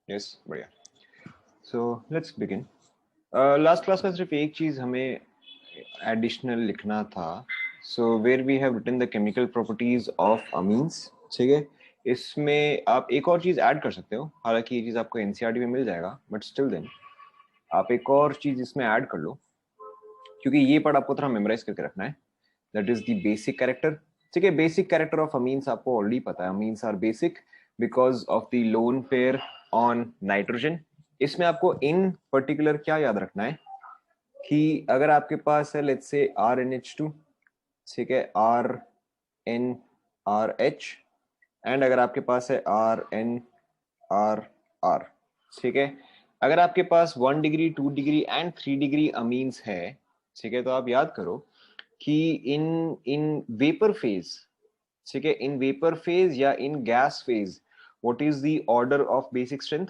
Yes बढ़िया. So let's begin. Last class में सिर्फ एक चीज हमें एडिशनल लिखना था. So where we have written the chemical properties of amines. ठीक है. इसमें आप एक और चीज ऐड कर सकते हो, हालांकि ये चीज आपको एनसीईआरटी में मिल जाएगा, बट स्टिल देन आप एक और चीज इसमें ऐड कर लो, क्योंकि ये पार्ट आपको थोड़ा मेमोराइज करके रखना है. That is the basic character. ठीक है. बेसिक कैरेक्टर ऑफ अमीन्स आपको ऑलरेडी पता है. Amines are basic because of the lone pair on nitrogen. इसमें आपको इन पर्टिकुलर क्या याद रखना है कि अगर आपके पास है लेट्स से RNH2, ठीक है, RNRH, एंड अगर आपके पास है RNRR, ठीक है, अगर आपके पास 1 degree 2 degree and 3 degree amines है, ठीक है, तो आप याद करो कि इन इन वेपर फेज, ठीक है, इन वेपर फेज या इन gas phase, what is the order of basic strength?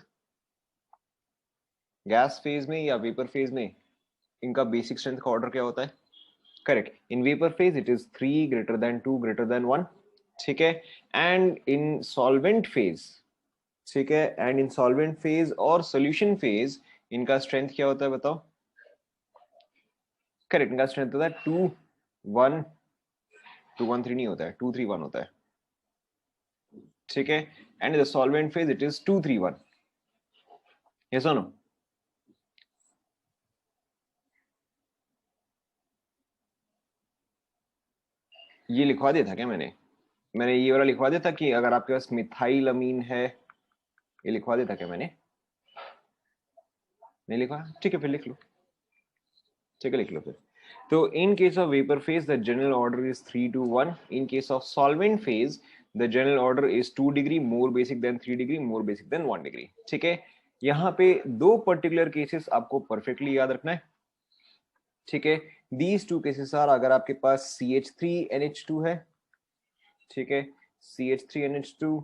Gas phase में या वेपर फेज में इनका बेसिक स्ट्रेंथ का ऑर्डर क्या होता है? Correct. In vapour phase it is 3 greater than 2 greater than 1. ठीक है. एंड इन सॉल्वेंट फेज, ठीक है, एंड इन सॉल्वेंट फेज और सोल्यूशन फेज इनका स्ट्रेंथ क्या होता है बताओ? करेक्ट. इनका स्ट्रेंथ होता है 2 1 2 1 3 नहीं होता है, 2 3 1 होता है. ठीक है. And in the solvent phase it is 2 3 1. Yes और नो? ये लिखवा दिया था क्या मैंने? मैंने ये वाला लिखवा दिया था कि अगर आपके पास मिथाइल अमीन है, ये लिखवा दिया था क्या मैंने? नहीं लिखवा? ठीक है, फिर लिख लो. ठीक है, लिख लो फिर. तो in case of vapour phase the general order is 3 2 1. In case of solvent phase the general order is 2 degree more basic than 3 degree more basic than 1 degree. ठीक है. यहाँ पे दो पर्टिकुलर केसेस आपको परफेक्टली याद रखना है. ठीक है. दीज टू केसेस आर, अगर आपके पास CH3NH2 है, ठीक है, CH3NH2,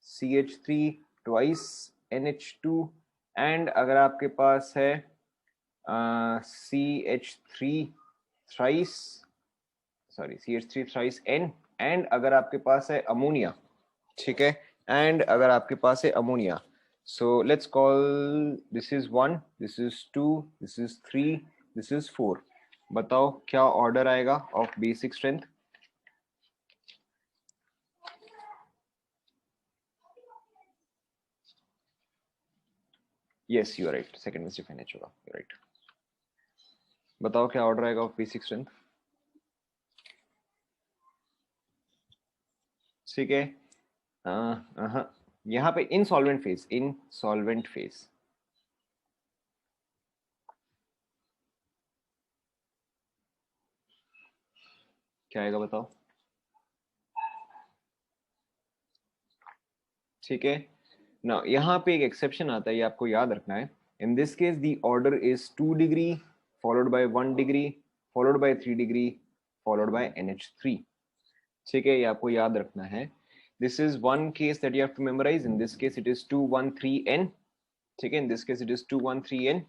CH3 twice NH2, and अगर आपके पास है CH3 thrice, sorry CH3 thrice N, and अगर आपके पास है अमोनिया, ठीक है, एंड अगर आपके पास है ammonia, so let's call this is 1, this is 2, this is 3, this is 4. बताओ क्या ऑर्डर आएगा of basic strength? Yes you are right, second में सिर्फ NH होगा. You right. बताओ क्या ऑर्डर आएगा ऑफ बेसिक स्ट्रेंथ? ठीक है. यहाँ पे इन सॉल्वेंट फेज, इन सॉल्वेंट फेज क्या आएगा बताओ? ठीक है ना. यहाँ पे एक एक्सेप्शन आता है, ये आपको याद रखना है. In this case the order is 2 degree followed by 1 degree followed by 3 degree followed by NH3. ठीक है, ये आपको याद रखना है. This is one case that you have to memorise. In this case it is 2 1 3 N. ठीक है. In this case it is 2 1 3 N.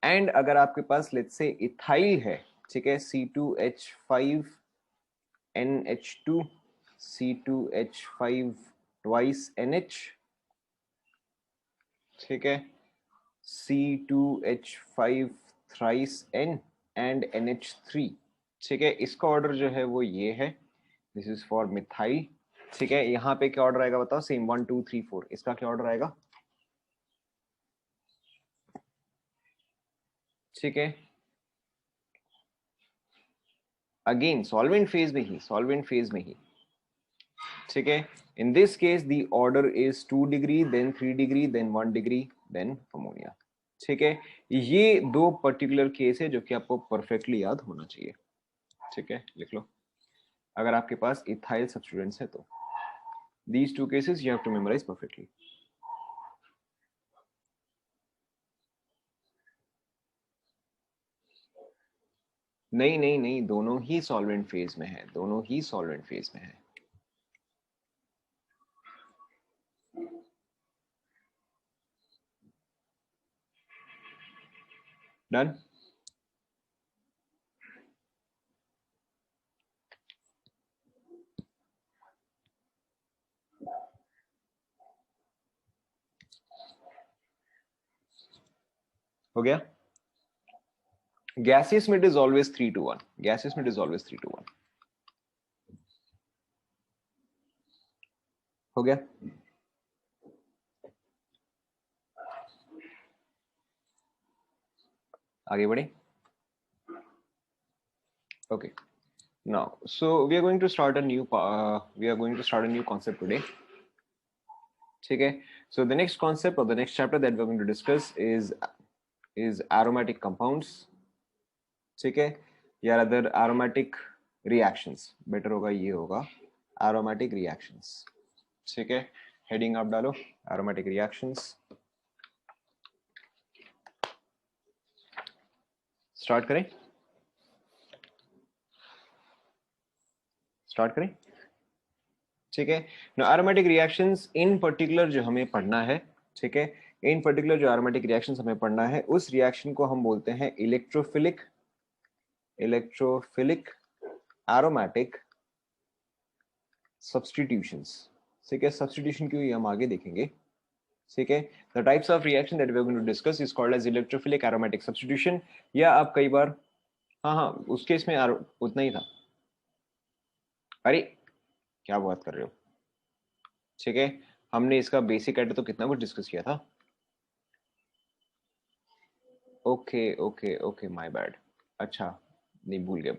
And अगर आपके पास लेट्स से इथाइल है, ठीक है, C2H5NH2, C2H5 ट्वाइस NH, ठीक है, C2H5 thrice N and NH3. ठीक है. इसका ऑर्डर जो है वो ये है. This is for methyl. ठीक है. यहाँ पे क्या ऑर्डर आएगा बताओ? सेम 1 2 3 4. इसका क्या ऑर्डर आएगा? ठीक है. अगेन सॉल्वेंट फेज में ही, सॉल्वेंट फेज में ही. ठीक है. In this case the order is 2 degree then 3 degree then 1 degree then ammonia. ठीक है. ये दो पर्टिकुलर केस है जो कि आपको परफेक्टली याद होना चाहिए. ठीक है, लिख लो अगर आपके पास इथाइल सब्स्टिट्यूएंट्स है तो. These two cases you have to memorise perfectly. नहीं नहीं नहीं, दोनों ही सॉल्वेंट फेज में है, दोनों ही सॉल्वेंट फेज में है. डन. हो गया. Gaseous mid is always 3-1. Gaseous mid is always 3-1. हो गया. आगे बढ़े. Okay. Now, so we are going to start a new concept today. ठीक है. So the next concept or the next chapter that we are going to discuss is aromatic compounds. ठीक है. या other aromatic reactions. Better होगा ये होगा aromatic reactions. ठीक है. Heading आप डालो aromatic reactions. Start करें. स्टार्ट करें. ठीक है. Now aromatic reactions in particular जो हमें पढ़ना है, ठीक है, in particular जो aromatic reactions हमें पढ़ना है, उस reaction को हम बोलते हैं electrophilic aromatic substitutions. ठीक है. substitution क्यों, ये हम आगे देखेंगे. ठीक है. The types of reaction that we are going to discuss is called as electrophilic aromatic substitution. या आप कई बार हाँ उस केस में उतना ही था. अरे क्या बात कर रहे हो. ठीक है. हमने इसका बेसिक एड तो कितना कुछ डिस्कस किया था. Okay my bad. अच्छा नहीं, भूल गया.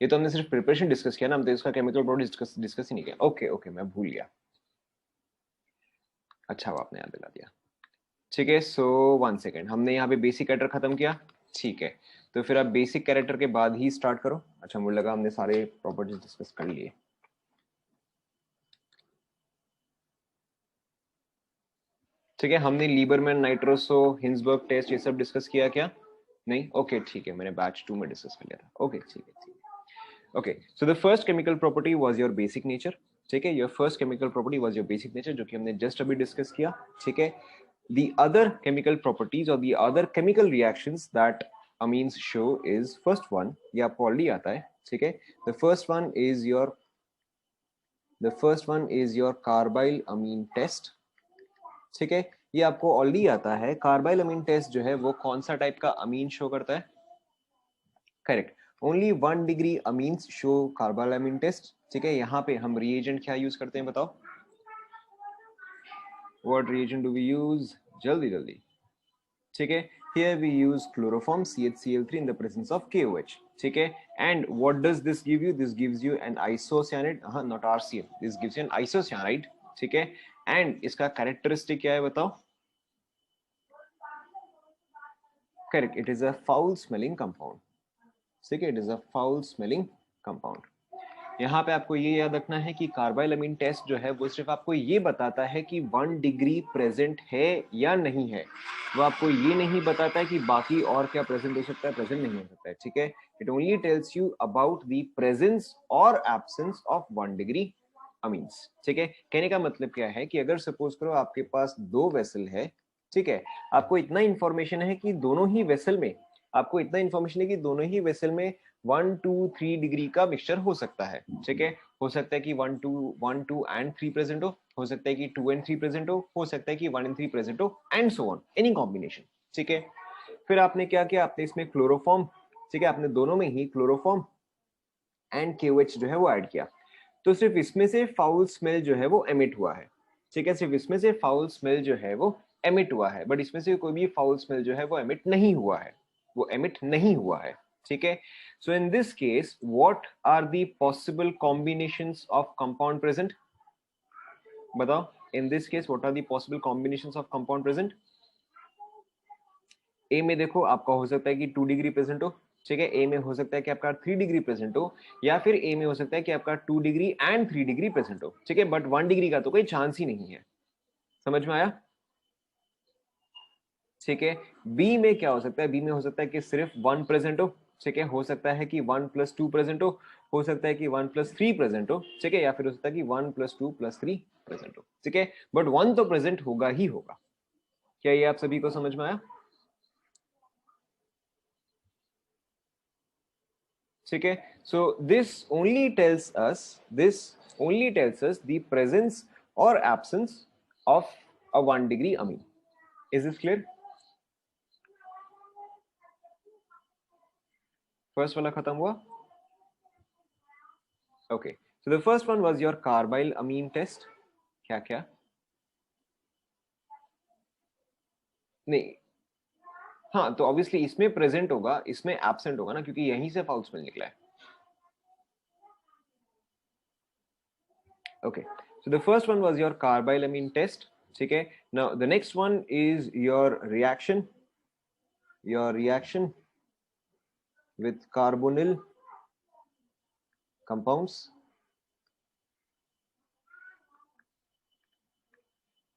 ये तो हमने सिर्फ प्रिपरेशन डिस्कस किया ना, हम तो इसका केमिकल प्रॉपर्टीज डिस्कस ही नहीं किया. ओके मैं भूल गया. अच्छा आपने याद दिला दिया. ठीक है. सो 1 सेकेंड, हमने यहाँ पे बेसिक कैरेक्टर खत्म किया. ठीक है. तो फिर आप बेसिक कैरेक्टर के बाद ही स्टार्ट करो. अच्छा मुझे लगा हमने सारे प्रॉपर्टीज डिस्कस कर लिए. ठीक है. हमने लीबरमैन, नाइट्रोसो, हिंसबर्ग टेस्ट ये सब डिस्कस किया क्या? नहीं. ओके ठीक है, मैंने बैच 2 में डिस्कस कर लिया था. ओके ठीक है. Okay. So the first chemical property was your basic nature. ठीक है. Your first chemical property was your basic nature, जो कि हमने जस्ट अभी डिस्कस किया. ठीक है. The other chemical properties or the other chemical reactions that amines show is first one, ये आपको ऑलरेडी आता है. ठीक है. The first one is your carbyl Amin test. ठीक है. ये आपको ऑलरेडी आता है. कार्बाइल अमीन टेस्ट जो है वो कौन सा टाइप का अमीन शो करता है? Correct. Only 1 degree amines show carbyl अमीन टेस्ट. ठीक है. यहाँ पे हम रिएजेंट क्या यूज करते हैं बताओ. What reagent do we use? जल्दी. ठीक है. Here we use chloroform CHCl3 in the presence of KOH. ठीक है. And what does this give you? This gives you an isocyanide. Not RCl. This gives you an isocyanide. ठीक है. And इसका characteristic क्या है बताओ. Correct. It is a foul smelling compound. ठीक है. It is a foul smelling compound. यहाँ पे आपको ये याद रखना है कि कार्बाइल अमीन टेस्ट जो है वो सिर्फ आपको ये बताता है कि 1 डिग्री प्रेजेंट है या नहीं है. वो आपको ये नहीं बताता है कि बाकी और क्या प्रेजेंट हो सकता है, प्रेजेंट नहीं हो सकता है. ठीक है. It only tells you about the presence और एब्सेंस ऑफ 1 डिग्री अमीन्स. ठीक है. कहने का मतलब क्या है कि अगर सपोज करो आपके पास 2 वेसल है. ठीक है. आपको इतना इंफॉर्मेशन है कि दोनों ही वेसल में 1, 2, 3 डिग्री का मिक्सचर हो सकता है. ठीक है. हो सकता है कि 1, 2 and 3 प्रेजेंट हो सकता है कि 2 and 3 प्रेजेंट हो सकता है कि 1 and 3 प्रेजेंट हो, and so on, any combination. ठीक है. फिर आपने क्या किया, आपने इसमें क्लोरोफॉर्म, ठीक है, आपने दोनों में ही क्लोरोफॉर्म एंड KOH जो है वो ऐड किया. तो सिर्फ इसमें से फाउल स्मेल जो है वो एमिट हुआ है. ठीक है. सिर्फ इसमें से फाउल स्मेल जो है वो एमिट हुआ है, बट इसमें से कोई भी फाउल स्मेल जो है वो एमिट नहीं हुआ है. ठीक है. So in this case, what are the possible combinations of compound present? बताओ. In this case, what are the possible combinations of compound present? A में देखो आपका हो सकता है कि 2 डिग्री प्रेजेंट हो. ठीक है. A में हो सकता है कि आपका 3 डिग्री प्रेजेंट हो, या फिर A में हो सकता है कि आपका 2 डिग्री एंड 3 डिग्री प्रेजेंट हो. ठीक है. बट 1 डिग्री का तो कोई चांस ही नहीं है. समझ में आया? ठीक है. B में क्या हो सकता है, B में हो सकता है कि सिर्फ 1 प्रेजेंट हो. ठीक है. हो सकता है कि 1 + 2 प्रेजेंट हो सकता है कि 1 + 3 प्रेजेंट हो. ठीक है. या फिर हो सकता है कि 1 + 2 + 3 प्रेजेंट हो. ठीक है. बट 1 तो प्रेजेंट होगा ही होगा. क्या ये आप सभी को समझ में आया? ठीक है. So this only tells us the presence और absence of a 1 degree amine. Is this clear? First वाला खत्म हुआ. Okay, so the first one was your carbyl Amin test. क्या क्या? नहीं, हाँ, तो ऑब्वियसली इसमें प्रेजेंट होगा, इसमें एब्सेंट होगा ना, क्योंकि यहीं से फाउल स्मेल निकला है. Okay, so the first one was your carbylamine test. ठीक है, now the next one is your reaction with carbonyl compounds.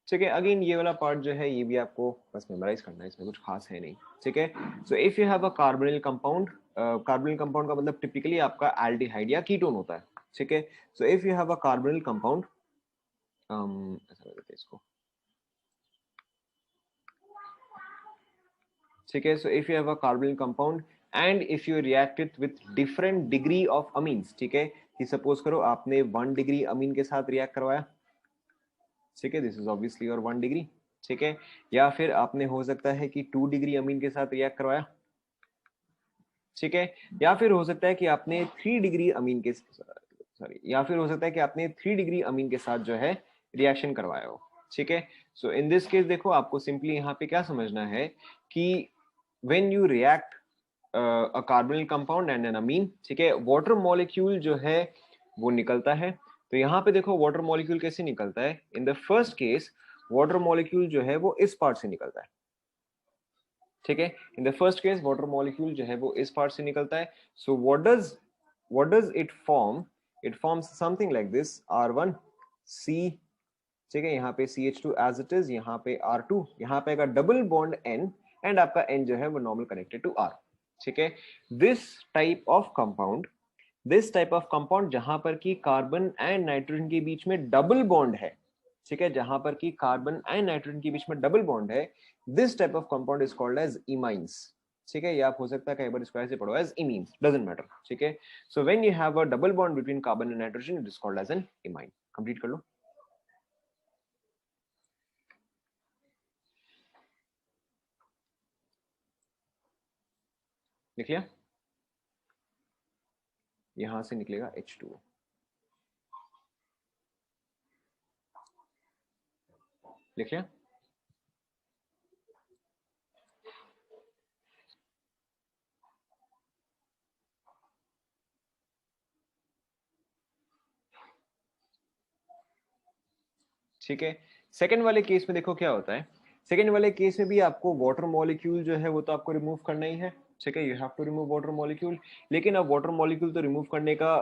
ठीक है, अगेन ये वाला पार्ट जो है ये भी आपको बस मेमोराइज करना है, इसमें कुछ खास है नहीं. ठीक है, so if you have a carbonyl compound, carbonyl compound का मतलब टिपिकली आपका एल्डिहाइड या कीटोन होता है. ठीक है, so if you have a carbonyl compound, ऐसा करते हैं इसको. ठीक है, so if you have a carbonyl compound and if you react it with different degree of amines. ठीक है, कि सपोज करो आपने 1 डिग्री अमीन के साथ रिएक्ट करवाया. ठीक है, this is obviously your 1 degree. ठीक है, या फिर आपने हो सकता है कि 2 डिग्री अमीन के साथ रिएक्ट करवाया. ठीक है, या फिर हो सकता है कि आपने 3 डिग्री अमीन के सॉरी या फिर हो सकता है कि आपने 3 डिग्री अमीन के साथ जो है रिएक्शन करवाया हो. ठीक है, सो इन दिस केस देखो आपको सिंपली यहाँ पे क्या समझना है कि when you react a carbonyl compound and an amine, ठीक है, वाटर मॉलिक्यूल जो है वो निकलता है. तो यहाँ पे देखो वाटर मॉलिक्यूल कैसे निकलता है. In the first case water molecule जो है वो इस पार्ट से निकलता है. ठीक है, in the first case water molecule जो है वो इस पार्ट से निकलता है. So what does it form? It forms something like this R1C. ठीक है, यहाँ पे CH2 एज इट इज, यहाँ पे R2, यहाँ पे आएगा डबल बॉन्ड N एंड आपका N जो है वो नॉर्मल कनेक्टेड टू R. ठीक है, दिस टाइप ऑफ कंपाउंड जहां पर की कार्बन एंड नाइट्रोजन के बीच में डबल बॉन्ड है. ठीक है, जहां पर की कार्बन एंड नाइट्रोजन के बीच में डबल बॉन्ड है, this type of compound is called as imines. ठीक है, ये आप हो सकता है कई बार इसको ऐसे पढ़ो एज इमीन्स, डजंट मैटर. ठीक है, so when you have a double bond between carbon and nitrogen it is called as an imine. Complete कर लो. लिख लिया? यहां से निकलेगा H2O. लिख लिया? ठीक है, सेकंड वाले केस में देखो क्या होता है. सेकंड वाले केस में भी आपको वाटर मॉलिक्यूल जो है वो तो आपको रिमूव करना ही है. ठीक है, you have to remove water molecule. लेकिन अब वाटर मॉलिक्यूल तो रिमूव करने का,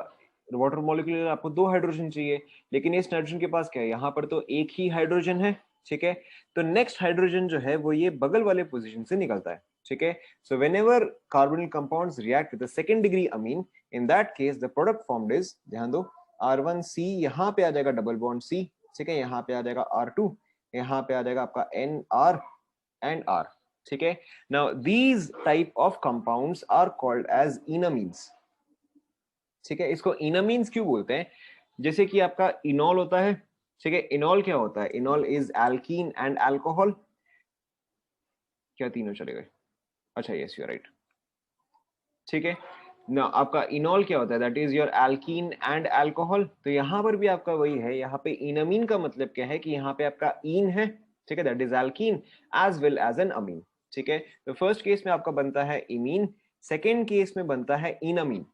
वाटर मॉलिक्यूल आपको 2 हाइड्रोजन चाहिए, लेकिन इस नाइट्रोजन के पास क्या है, यहाँ पर तो एक ही हाइड्रोजन है. ठीक है, तो नेक्स्ट हाइड्रोजन जो है वो ये बगल वाले पोजीशन से निकलता है. ठीक है, so whenever carbonyl compounds react with the second degree amine, in that case the product formed is, ध्यान दो, R1C, यहाँ पे आ जाएगा डबल बॉन्ड C. ठीक है, यहाँ पे आ जाएगा R2, यहाँ पे आ जाएगा आपका NR एंड R. ठीक है, now these type of compounds are called as enamines. ठीक है, इसको इनामीन्स क्यों बोलते हैं? जैसे कि आपका इनॉल होता है. ठीक है, इनॉल क्या होता है? इनॉल इज एल्कीन एंड अल्कोहल. क्या तीनों चले गए? अच्छा, यस यू आर राइट. ठीक है ना, आपका इनॉल क्या होता है? That is your alkene and alcohol. तो यहां पर भी आपका वही है, यहाँ पे इनामीन का मतलब क्या है कि यहाँ पे आपका इन है. ठीक है, that is alkene as well as an amine. ठीक है, तो फर्स्ट केस में आपका बनता है इमीन, सेकेंड केस में बनता है इनामीन.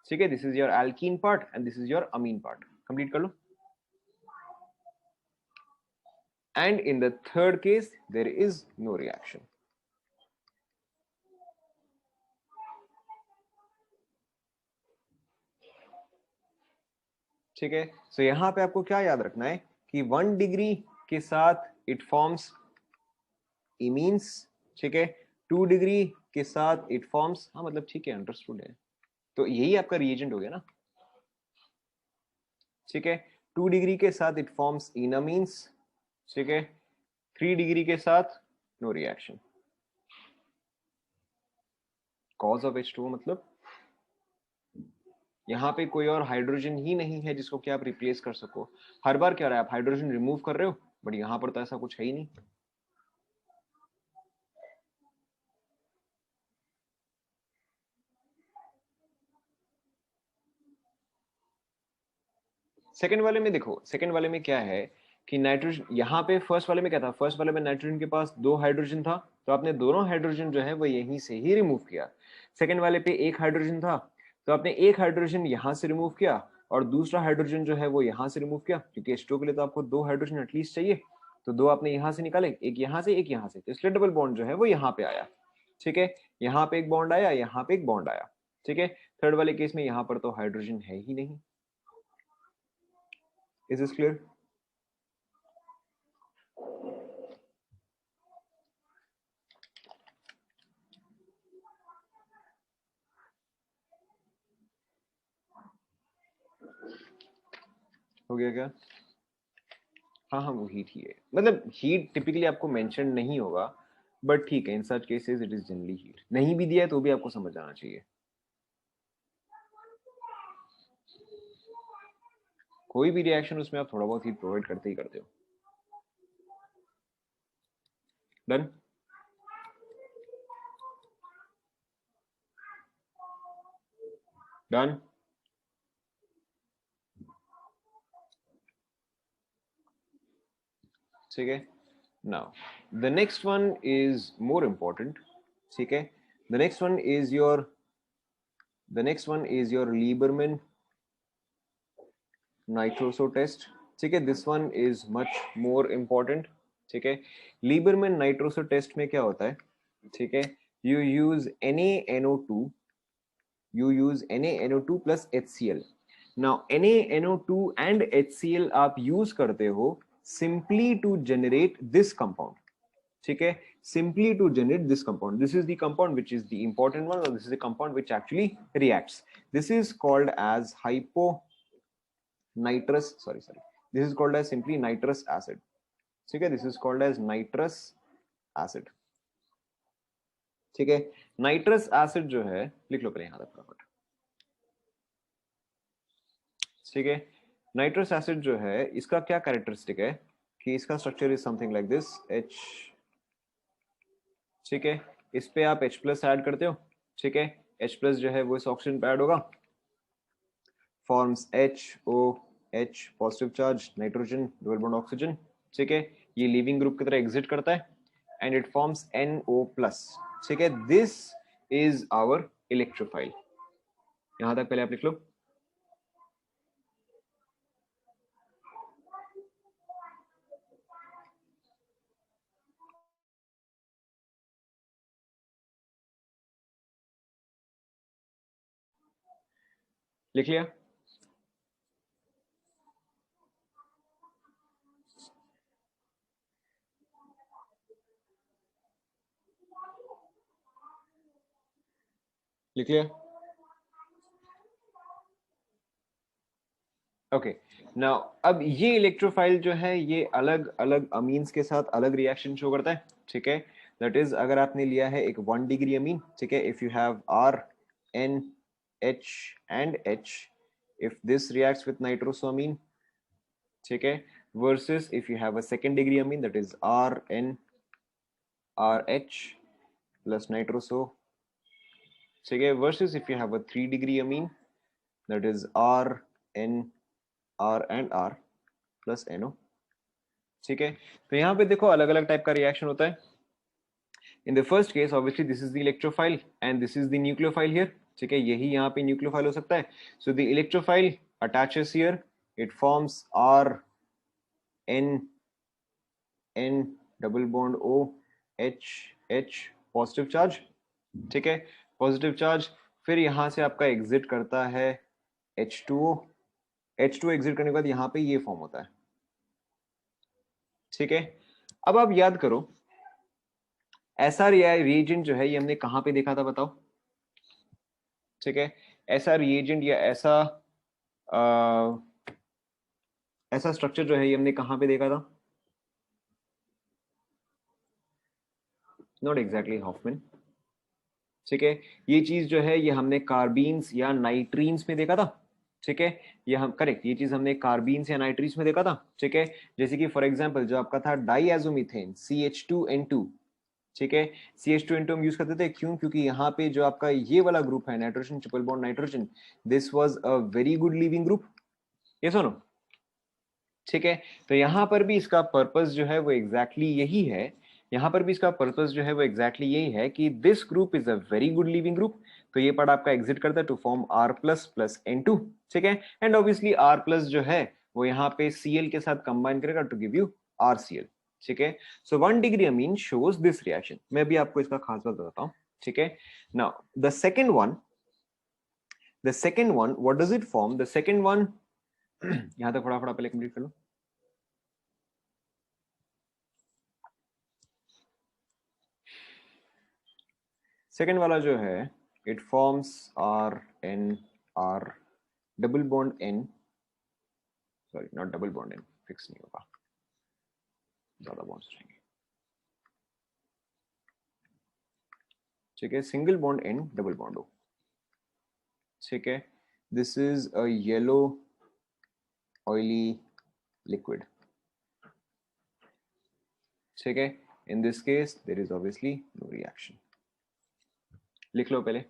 ठीक है, this is your alkene part and this is your amine part. Complete कर लो. And in the third case there is no reaction. ठीक है, सो यहां पे आपको क्या याद रखना है कि 1 डिग्री के साथ इट फॉर्म्स इमीन्स. ठीक है, 2 डिग्री के साथ इट फॉर्म्स, हाँ मतलब ठीक है, अंडरस्टूड है. तो यही आपका रिएजेंट हो गया ना. ठीक है, 2 डिग्री के साथ इट फॉर्म्स इनामीन्स. ठीक है, 3 डिग्री के साथ no reaction. Cause of H2O मतलब यहाँ पे कोई और हाइड्रोजन ही नहीं है जिसको कि आप रिप्लेस कर सको. हर बार क्या रहा है, आप हाइड्रोजन रिमूव कर रहे हो, बट यहाँ पर तो ऐसा कुछ है ही नहीं. सेकंड वाले में देखो, सेकंड वाले में क्या है कि नाइट्रोजन, यहाँ पे फर्स्ट वाले में क्या था, फर्स्ट वाले में नाइट्रोजन के पास 2 हाइड्रोजन था, तो आपने दोनों हाइड्रोजन जो है वो यहीं से ही रिमूव किया। सेकंड वाले पे 1 हाइड्रोजन था, तो आपने 1 हाइड्रोजन यहाँ से रिमूव किया और दूसरा हाइड्रोजन जो है वो यहाँ से रिमूव किया, क्योंकि H2O के लिए तो आपको 2 हाइड्रोजन एटलीस्ट चाहिए, तो 2 आपने यहाँ से निकाले, एक यहाँ से एक यहाँ से, तो इसलिए डबल बॉन्ड जो है वो यहाँ पे आया। ठीक है, यहाँ पे एक बॉन्ड आया, यहाँ पे एक बॉन्ड आया। ठीक है, थर्ड वाले केस में यहाँ पर तो हाइड्रोजन है ही नहीं। Is this clear? हो गया क्या? हाँ हाँ, वो हीट ही है, मतलब हीट टिपिकली आपको मेंशन नहीं होगा, बट ठीक है, in such cases it is generally heat. नहीं भी दिया है तो भी आपको समझ आना चाहिए। कोई भी रिएक्शन उसमें आप थोड़ा बहुत हीट प्रोवाइड करते ही करते हो। डन? डन? ठीक है, now the next one is more important. ठीक है, the next one is your Liebermann nitroso test. ठीक है, this one is much more important. ठीक है, लीबरमैन नाइट्रोसो टेस्ट में क्या होता है? ठीक है, you use NaNO2, NaNO2 plus HCl. Now NaNO2 and HCl आप यूज करते हो simply to generate this compound. ठीक है, simply to generate this compound. This is the compound which is the important one, or this is the compound which actually reacts. This is called as nitrous, sorry, this is called as simply nitrous acid. ठीक है, this is called as nitrous acid. ठीक है, nitrous acid जो है, लिख लो पहले यहां तक फटाफट। ठीक है, नाइट्रस एसिड जो है इसका क्या कैरेक्टरिस्टिक है कि इसका structure is something like this, H। ठीक है, इस पे आप H प्लस ऐड करते हो। ठीक है, H प्लस जो है वो इस ऑक्सीजन पे ऐड होगा, forms HOH positive charge, nitrogen double bond oxygen. ठीक है, ये लीविंग ग्रुप की तरह एग्जिट करता है and it forms NO plus. ठीक है, दिस इज आवर इलेक्ट्रोफाइल। यहां तक पहले आप लिख लो। लिख लिया? लिख लिया? ओके, नाउ अब ये इलेक्ट्रोफाइल जो है ये अलग अलग अमीन्स के साथ अलग रिएक्शन शो करता है। ठीक है, दैट इज अगर आपने लिया है एक 1 डिग्री अमीन, ठीक है, if you have R N H and H, if this reacts with nitrosamine, ठीक है, versus if you have a second degree amine that is R N R H plus nitroso, ठीक है, versus if you have a 3 degree amine that is R N R and R plus NO। ठीक है, तो यहाँ पे देखो अलग अलग टाइप का रिएक्शन होता है। In the first case obviously this is the electrophile and this is the nucleophile here. ठीक है, यही यहाँ पे न्यूक्लियोफाइल हो सकता है। So the electrophile attaches here, it forms R N N double bond O H H positive charge. ठीक है, पॉजिटिव चार्ज, फिर यहाँ से आपका एग्जिट करता है H2O। H2O एग्जिट करने के बाद यहाँ पे ये फॉर्म होता है। ठीक है, अब आप याद करो ऐसा रिएजेंट जो है ये हमने कहां पे देखा था बताओ? ठीक है, ऐसा रिएजेंट या ऐसा स्ट्रक्चर जो है ये हमने कहां पे देखा था? Not exactly Hofmann. ठीक है, ये चीज जो है ये हमने कार्बीन्स या नाइट्रीन्स में देखा था। ठीक है, ये हम करेक्ट, ये चीज हमने कार्बीन्स या नाइट्रीन्स में देखा था। ठीक है, जैसे कि फॉर एग्जांपल जो आपका था डाईएजोमीथेन CH2N2। ठीक है, CH2N2 हम यूज करते थे, क्यों? क्योंकि यहाँ पे जो आपका ये वाला ग्रुप है nitrogen triple bond nitrogen, this was a very good leaving group. ये सुनो, ठीक है, तो यहाँ पर भी इसका पर्पस जो है वो एग्जैक्टली यही है, यहाँ पर भी इसका पर्पस जो है वो एग्जैक्टली यही है कि this group is a very good leaving group, तो ये पार्ट आपका एग्जिट करता है to form R plus plus N2, ठीक है, एंड ऑब्वियसली R प्लस जो है वो यहाँ पे Cl के साथ कंबाइन करेगा टू गिव यू RCl, ठीक है। सो 1 degree Amin shows this reaction, मैं भी आपको इसका खास बात बताता हूँ, ठीक है। Now the second one what does it form, the second one यहां तक फटाफट पहले कंप्लीट कर लो। सेकेंड वाला जो है it forms R double bond N, sorry not double bond N, fix नहीं होगा, ज्यादा बॉन्ड्स रहेंगे, ठीक है, single bond N double bond O, ठीक है। This is a yellow oily liquid, ठीक है। In this case there is obviously no reaction, लिख लो पहले।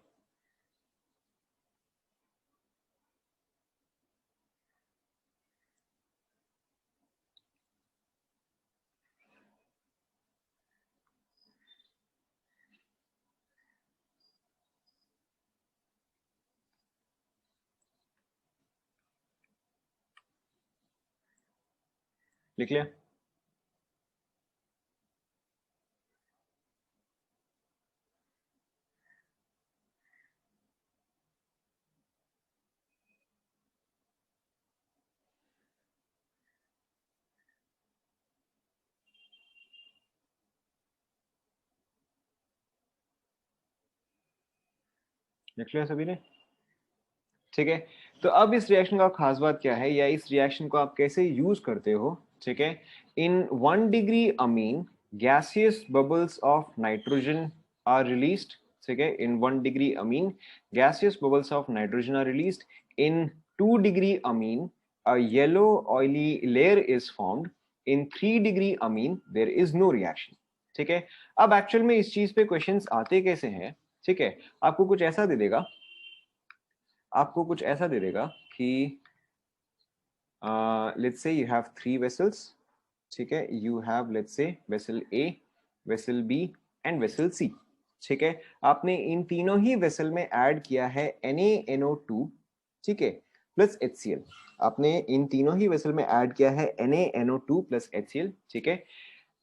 लिख लिया? लिख लिया सभी ने? ठीक है, तो अब इस रिएक्शन का खास बात क्या है, या इस रिएक्शन को आप कैसे यूज करते हो, ठीक है। In 1 degree amine gaseous bubbles of nitrogen are released, ठीक है, in 1 degree amine gaseous bubbles of nitrogen are released, in 2 degree amine a yellow oily layer is formed, in 3 degree amine there is no reaction, ठीक है। अब actual में इस चीज पे questions आते कैसे हैं, ठीक है, आपको कुछ ऐसा दे देगा, आपको कुछ ऐसा दे देगा कि let's say you have 3 vessels, ठीक है, you have let's say vessel A, vessel B and vessel C, ठीक है। आपने इन तीनों ही वेसल में ऐड किया है NaNO2, ठीक है, प्लस HCl, आपने इन तीनों ही वेसल में ऐड किया है NaNO2 प्लस HCl, ठीक है।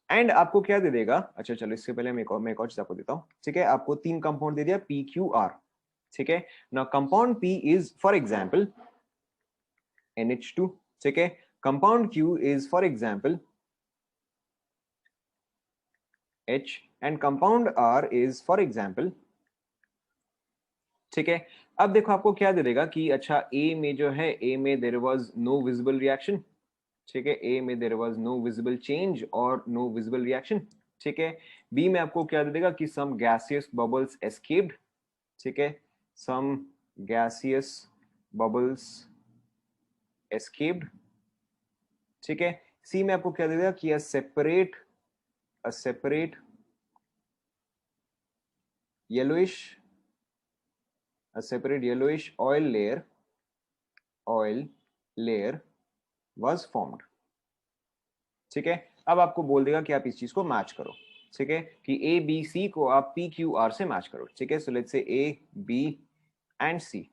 एंड आपको क्या दे देगा, अच्छा चलो इससे पहले मैं एक और चीज आपको देता हूँ, ठीक है, आपको 3 कंपाउंड दे दिया PQR, ठीक है। Now compound P is for example NH2, ठीक है, compound Q is for example H and compound R is for example, ठीक है। अब देखो आपको क्या दे देगा कि अच्छा A में जो है, A में there was no visible reaction, ठीक है, A में there was no visible change और नो विजिबल रिएक्शन, ठीक है। B में आपको क्या दे देगा कि सम गैसियस बबल्स एस्केप्ड, ठीक है, सम गैसियस बबल्स एस्केप्ड, ठीक है। सी में आपको क्या दे देगा कि a separate yellowish oil layer was formed, ठीक है। अब आपको बोल देगा कि आप इस चीज को मैच करो, ठीक है, कि ए बी सी को आप PQR से मैच करो, ठीक है। So let's say A B and C,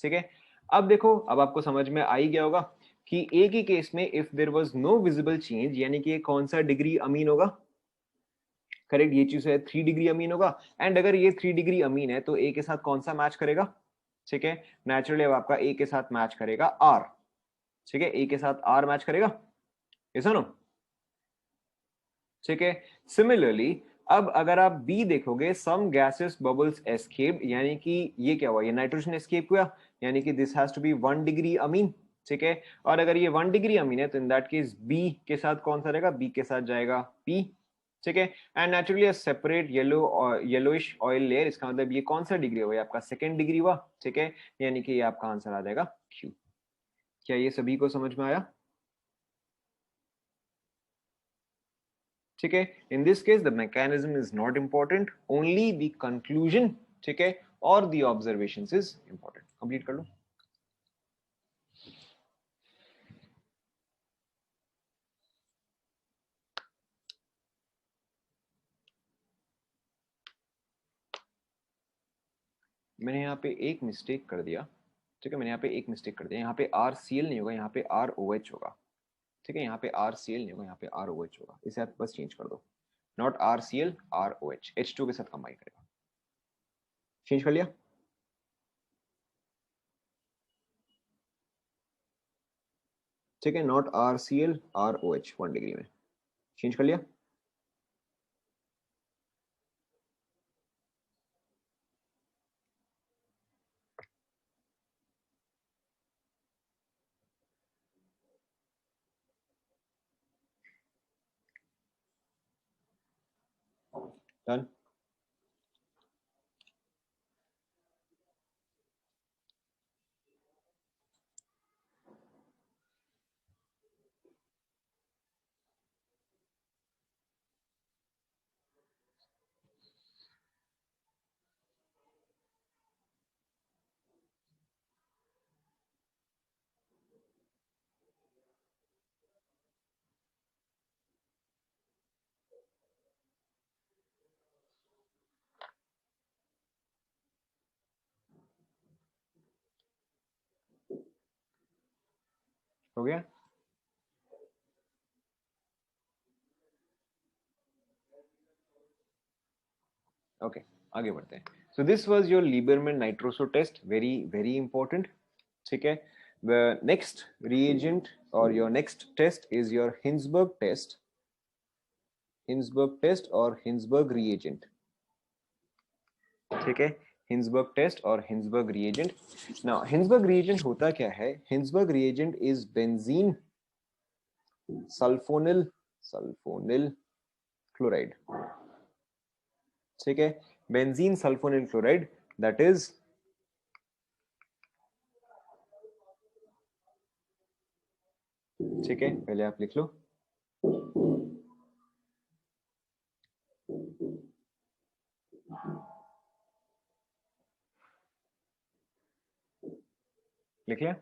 ठीक है। अब देखो, अब आपको समझ में आ ही गया होगा कि A के केस में if there was no visible change, यानी कि कौन सा डिग्री अमीन होगा, करेक्ट, ये चीज है 3 डिग्री अमीन होगा, एंड अगर ये 3 डिग्री अमीन है तो A के साथ कौन सा मैच करेगा, ठीक है, नेचुरली अब आपका A के साथ मैच करेगा R, ठीक है, A के साथ R मैच करेगा, ऐसा नो, ठीक है। सिमिलरली अब अगर आप बी देखोगे, सम गैसेस बबल्स एस्केप, यानी कि ये क्या हुआ, ये नाइट्रोजन एस्केप हुआ, यानी कि this has to be 1 degree amine, ठीक है। और अगर ये 1 डिग्री अमीन है तो इन दैट केस बी के साथ कौन सा रहेगा, बी के साथ जाएगा पी, ठीक है। And naturally separate yellowish oil layer, इसका मतलब ये कौन सा डिग्री हुआ, आपका 2nd डिग्री हुआ, ठीक है, यानी कि ये आपका आंसर आ जाएगा क्यू। क्या ये सभी को समझ में आया? ठीक है, in this case the mechanism is not important, only the conclusion, ठीक है, और the observations is important. Complete कर लो। मैंने यहाँ पे एक मिस्टेक कर दिया, ठीक है, मैंने यहाँ पे एक मिस्टेक कर दिया, यहाँ पे RCl नहीं होगा, यहाँ पे ROH होगा, ठीक है, यहाँ पे RCl नहीं होगा, यहाँ पे ROH होगा, इसे आप बस चेंज कर दो, नॉट RCl, ROH, H2 के साथ कंबाइन करेगा, चेंज कर लिया, ठीक है, नॉट RCl, ROH 1 डिग्री में, चेंज कर लिया। डन। हो गया। ओके, आगे बढ़ते हैं। So this was your Liebermann nitroso test, very very important, ठीक है। The next reagent or your next test is your Hinsberg test, Hinsberg test or Hinsberg reagent, ठीक है, Hinsberg test और Hinsberg reagent. Now Hinsberg reagent होता क्या है? Hinsberg reagent is benzene sulfonyl chloride, ठीक है, benzene sulfonyl chloride, that is ठीक है, पहले आप लिख लो, लिख लिया,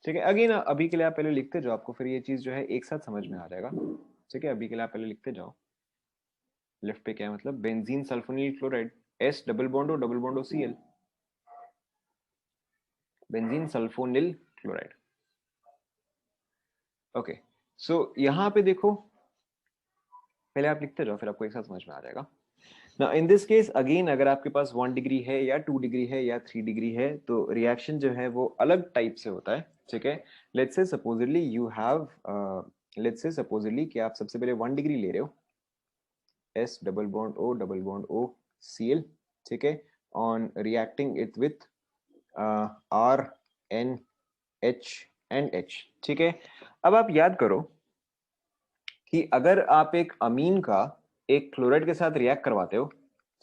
ठीक है। अगेन अभी के लिए आप पहले लिखते जाओ, आपको फिर ये चीज जो है एक साथ समझ में आ जाएगा, ठीक है। अभी के लिए आप पहले लिखते जाओ, लेफ्ट पे क्या है मतलब, benzene sulphonyl chloride, S double bond O Cl, benzene sulphonyl chloride. Okay, so यहाँ पे देखो, पहले आप लिखते जाओ, फिर आपको एक साथ समझ में आ जाएगा। Now in this case again, अगर आपके पास 1 डिग्री है या 2 डिग्री है या 3 डिग्री है, तो रिएक्शन जो है वो अलग टाइप से होता है, ठीक है। Let's say supposedly you have, let's से सपोजिटली कि आप सबसे पहले 1 डिग्री ले रहे हो, S double bond O Cl, ठीक है, on reacting it with R N H and H, ठीक है। अब आप याद करो कि अगर आप एक अमीन का एक क्लोराइड के साथ रिएक्ट करवाते हो,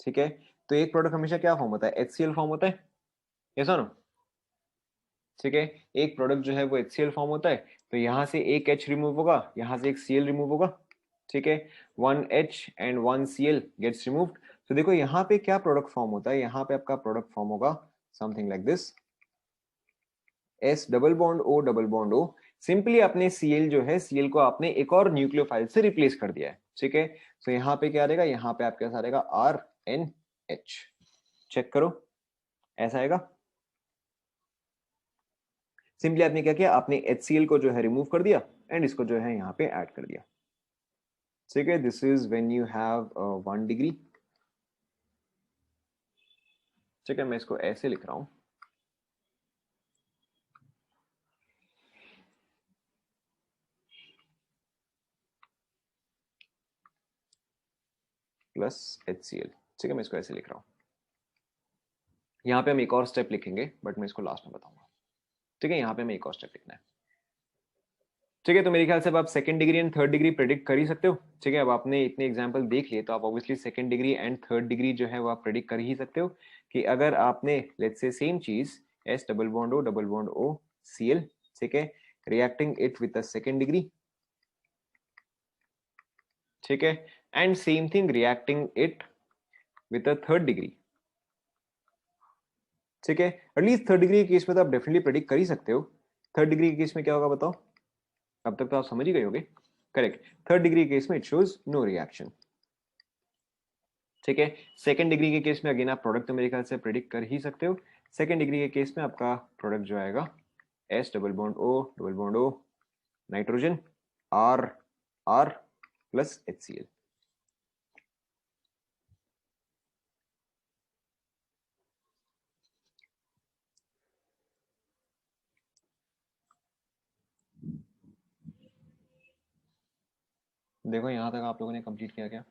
ठीक है, तो एक प्रोडक्ट हमेशा क्या फॉर्म होता है? HCl फॉर्म होता है, ये सुनो, ठीक है, एक प्रोडक्ट जो है वो HCl फॉर्म होता है, तो यहां से एक H रिमूव होगा, यहां से एक Cl रिमूव होगा, ठीक है, 1H and 1Cl gets removed. तो देखो यहाँ पे क्या प्रोडक्ट फॉर्म होता है, यहाँ पे आपका प्रोडक्ट फॉर्म होगा something like this, S double bond O, simply आपने Cl जो है, Cl को आपने एक और न्यूक्लियोफाइल से रिप्लेस कर दिया है, ठीक है। तो यहाँ पे क्या रहेगा, यहाँ पे आपके साथ रहेगा RNH, चेक करो, ऐसा आएगा। सिंपली आपने क्या किया, आपने HCl को जो है रिमूव कर दिया एंड इसको जो है यहाँ पे ऐड कर दिया, ठीक है। This is when you have 1 degree, ठीक है, मैं इसको ऐसे लिख रहा हूं, प्लस HCl, ठीक है, मैं इसको ऐसे लिख रहा हूं। यहाँ पे हम एक और स्टेप लिखेंगे, बट मैं इसको लास्ट में बताऊंगा, ठीक है। यहाँ पे हमें एक और स्टेप लिखना है, ठीक है। तो मेरे ख्याल से अब आप second degree and third degree predict कर ही सकते हो, ठीक है। अब आपने इतने एग्जांपल देख लिए, तो आप obviously second degree and third degree जो है वो आप प्रेडिक्ट कर ही सकते हो कि अगर आपने लेट्स से सेम चीज S double bond O Cl, ठीक है, reacting it with the second degree, ठीक है, and same thing reacting it with the third degree, ठीक है। एटलीस्ट थर्ड डिग्री के केस में तो आप डेफिनेटली प्रेडिक्ट कर ही सकते हो। थर्ड डिग्री के केस में क्या होगा बताओ, अब तक तो आप समझ ही गए होगे, करेक्ट। थर्ड डिग्री केस में इट शोज नो रिएक्शन, ठीक है। सेकंड डिग्री के केस में अगेन आप प्रोडक्ट तो मेरे ख्याल से प्रेडिक्ट कर ही सकते हो। सेकंड डिग्री के केस में आपका प्रोडक्ट जो आएगा S double bond O nitrogen R plus HCl। देखो यहां तक आप लोगों ने कंप्लीट किया क्या?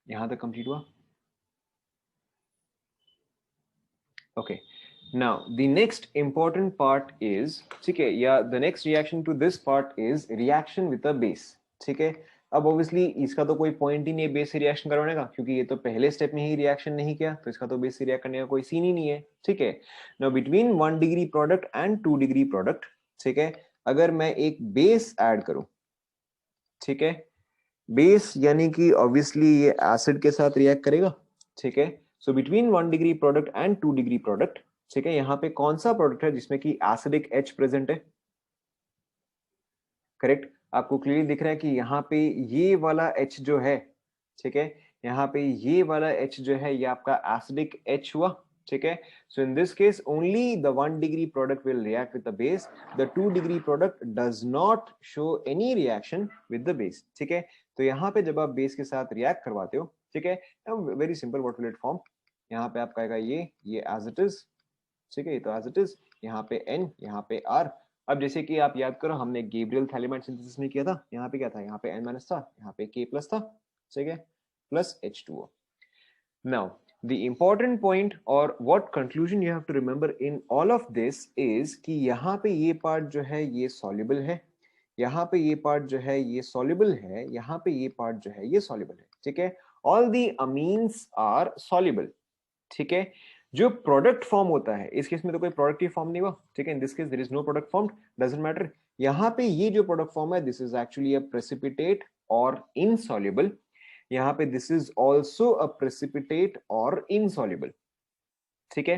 यहां तक कंप्लीट हुआ? Okay. Now the next important part is, ठीक है, या the next reaction to this part is reaction with a base। ठीक है। अब ऑब्वियसली इसका तो कोई पॉइंट ही नहीं है बेस से रिएक्शन करवाने का, क्योंकि ये तो पहले स्टेप में ही रिएक्शन नहीं किया, तो इसका तो बेस से रिएक्ट करने का कोई सीन ही नहीं है। ठीक है। Now between 1 degree product and 2 degree product, ठीक है, अगर मैं एक बेस ऐड करूं, ठीक है, बेस यानी कि ऑब्वियसली ये एसिड के साथ रिएक्ट करेगा। ठीक है। So between 1 degree product and 2 degree product, ठीक है, यहाँ पे कौन सा प्रोडक्ट है जिसमें कि एसिडिक H प्रेजेंट है? करेक्ट। आपको क्लियरली दिख रहा है कि यहाँ पे ये वाला H जो है, ठीक है, यहाँ पे ये वाला H जो है ये आपका एसिडिक H हुआ। ठीक है। So in this case only the 1 degree product will react with the base, the 2 degree product does not show any reaction with the base. ठीक है। तो यहाँ पे जब आप बेस के साथ रिएक्ट करवाते हो, ठीक है, very simple, what will it form? यहाँ पे आपका आएगा ये एज इट इज। ठीक है, ये तो एज इट इज, यहाँ पे N, यहाँ पे R। अब जैसे कि आप याद करो हमने गैब्रियल थैलेमाइड सिंथेसिस में किया था, यहाँ पे क्या था? यहाँ पे N माइनस था, यहाँ पे K प्लस था। ठीक है, plus H2O। Now, the important point or what conclusion you have to remember in all of this is कि यहाँ पे ये पार्ट जो है ये soluble है, यहाँ पे ये पार्ट जो है ये soluble है, यहाँ पे ये पार्ट जो है ये soluble है। ठीक है, all the amines are soluble। ठीक है। जो प्रोडक्ट फॉर्म होता है, इस केस में तो कोई प्रोडक्ट ही फॉर्म नहीं हुआ। ठीक है, in this case there is no product formed, doesn't matter. यहाँ पे ये जो प्रोडक्ट फॉर्म है this is actually a precipitate और इनसॉल्युबल। यहाँ पे this is also a precipitate और इनसॉल्युबल। ठीक है।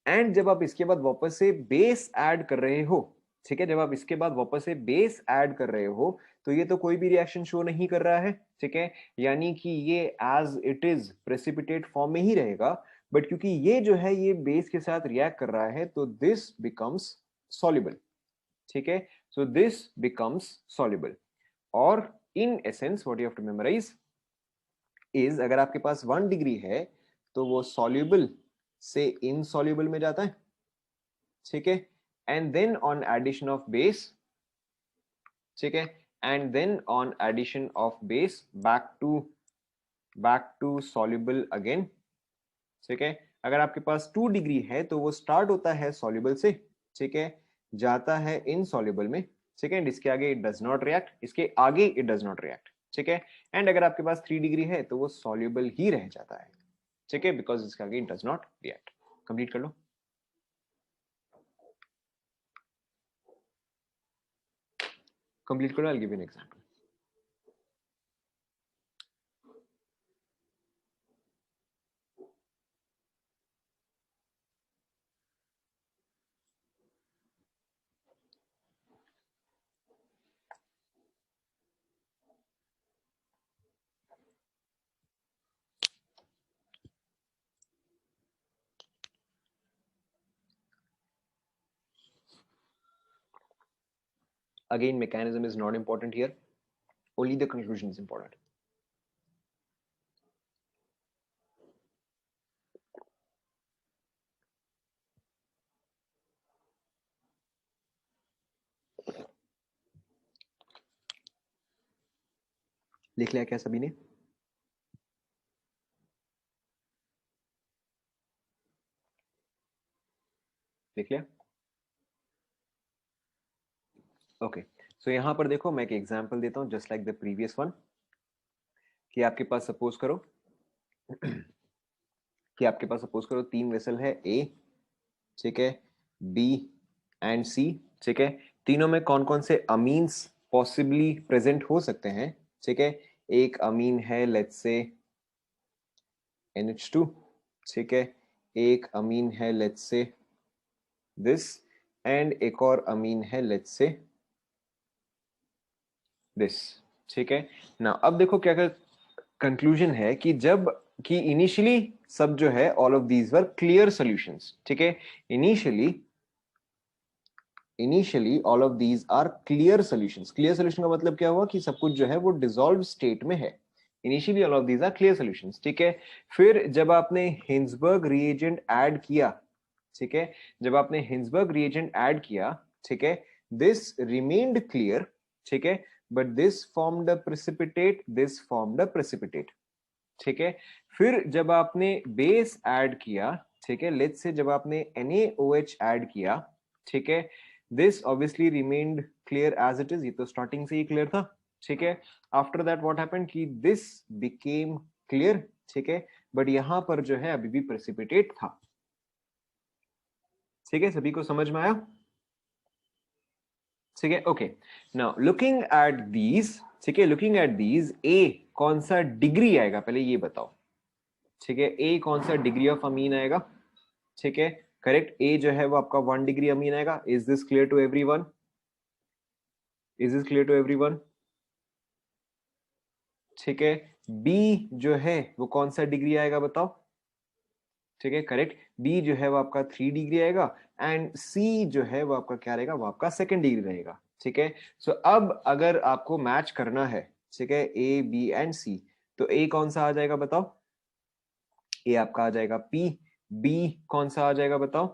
एंड जब आप इसके बाद वापस से बेस ऐड कर रहे हो, ठीक है, जब आप इसके बाद वापस से बेस ऐड कर रहे हो, तो ये तो कोई भी रिएक्शन शो नहीं कर रहा है। ठीक है, यानी कि ये as it is precipitate form में ही रहेगा, बट क्योंकि ये जो है ये बेस के साथ रिएक्ट कर रहा है तो दिस बिकम्स सॉल्युबल। ठीक है, सो दिस बिकम्स सॉल्युबल। और in essence what you have to memorize is, अगर आपके पास 1 डिग्री है तो वो सॉल्युबल से इनसॉल्युबल में जाता है। ठीक है, and then on addition of base, ठीक है, and then on addition of base back to soluble again. ठीक है, अगर आपके पास 2 डिग्री है तो वो स्टार्ट होता है सॉल्युबल से, ठीक है, जाता है इनसॉल्युबल में। ठीक है, इसके आगे इट डज नॉट रिएक्ट, इसके आगे इट डज नॉट रिएक्ट। ठीक है, एंड अगर आपके पास 3 डिग्री है तो वो सॉल्युबल ही रह जाता है। ठीक है, बिकॉज इसके आगे it does not react. Complete कर लो। कंप्लीट करो, I will give you an example. Again, mechanism is not important here, only the conclusion is important. लिख लिया क्या सभी ने? लिख लिया? ओके, सो यहां पर देखो मैं एक एग्जांपल देता हूं just like the previous one, कि आपके पास सपोज करो तीन वेसल है ए, ठीक है, बी एंड सी। ठीक है, तीनों में कौन कौन से अमीन्स पॉसिबली प्रेजेंट हो सकते हैं, ठीक है। एक अमीन है लेट्स से NH2, ठीक है, एक अमीन है लेट्स से दिस, एंड एक और अमीन है लेट्स से दिस, ठीक है ना। अब देखो क्या क्या कंक्लूजन है कि जब कि इनिशियली सब जो है all of these were clear solutions, ठीक है। Initially all of these are clear solutions. Clear solution का मतलब क्या हुआ कि सब कुछ जो है वो डिसॉल्व स्टेट में है। Initially all of these are clear solutions, ठीक है। फिर जब आपने हिंसबर्ग रिएजेंट ऐड किया, ठीक है, जब आपने हिंसबर्ग रिएजेंट ऐड किया, ठीक है, दिस रिमेन्ड क्लियर, ठीक है, but this formed a precipitate, this formed a precipitate, ठीक है। फिर जब आपने बेस ऐड किया, ठीक है, लेट्स से जब आपने NaOH ऐड किया, ठीक है, this obviously remained clear as it is, ये तो स्टार्टिंग से ही क्लियर था, ठीक है। आफ्टर दैट व्हाट हैपेंड कि दिस बिकेम क्लियर, ठीक है, बट यहां पर जो है अभी भी प्रेसिपिटेट था, ठीक है। सभी को समझ में आया, ठीक है, okay. Now looking at these, ठीक है, लुकिंग एट दीज, ए कौन सा डिग्री आएगा पहले ये बताओ, ठीक है। ए कौन सा डिग्री ऑफ अमीन आएगा, ठीक है, करेक्ट। ए जो है वो आपका 1 डिग्री अमीन आएगा। Is this clear to everyone? Is this clear to everyone? ठीक है। बी जो है वो कौन सा डिग्री आएगा बताओ, ठीक है, करेक्ट। बी जो है वो आपका 3 डिग्री आएगा, एंड सी जो है वो आपका क्या रहेगा, वो आपका 2nd डिग्री रहेगा, ठीक है। सो अब अगर आपको मैच करना है, ठीक है, ए बी एंड सी, तो ए कौन सा आ जाएगा बताओ? ए आपका आ जाएगा पी। बी कौन सा आ जाएगा बताओ?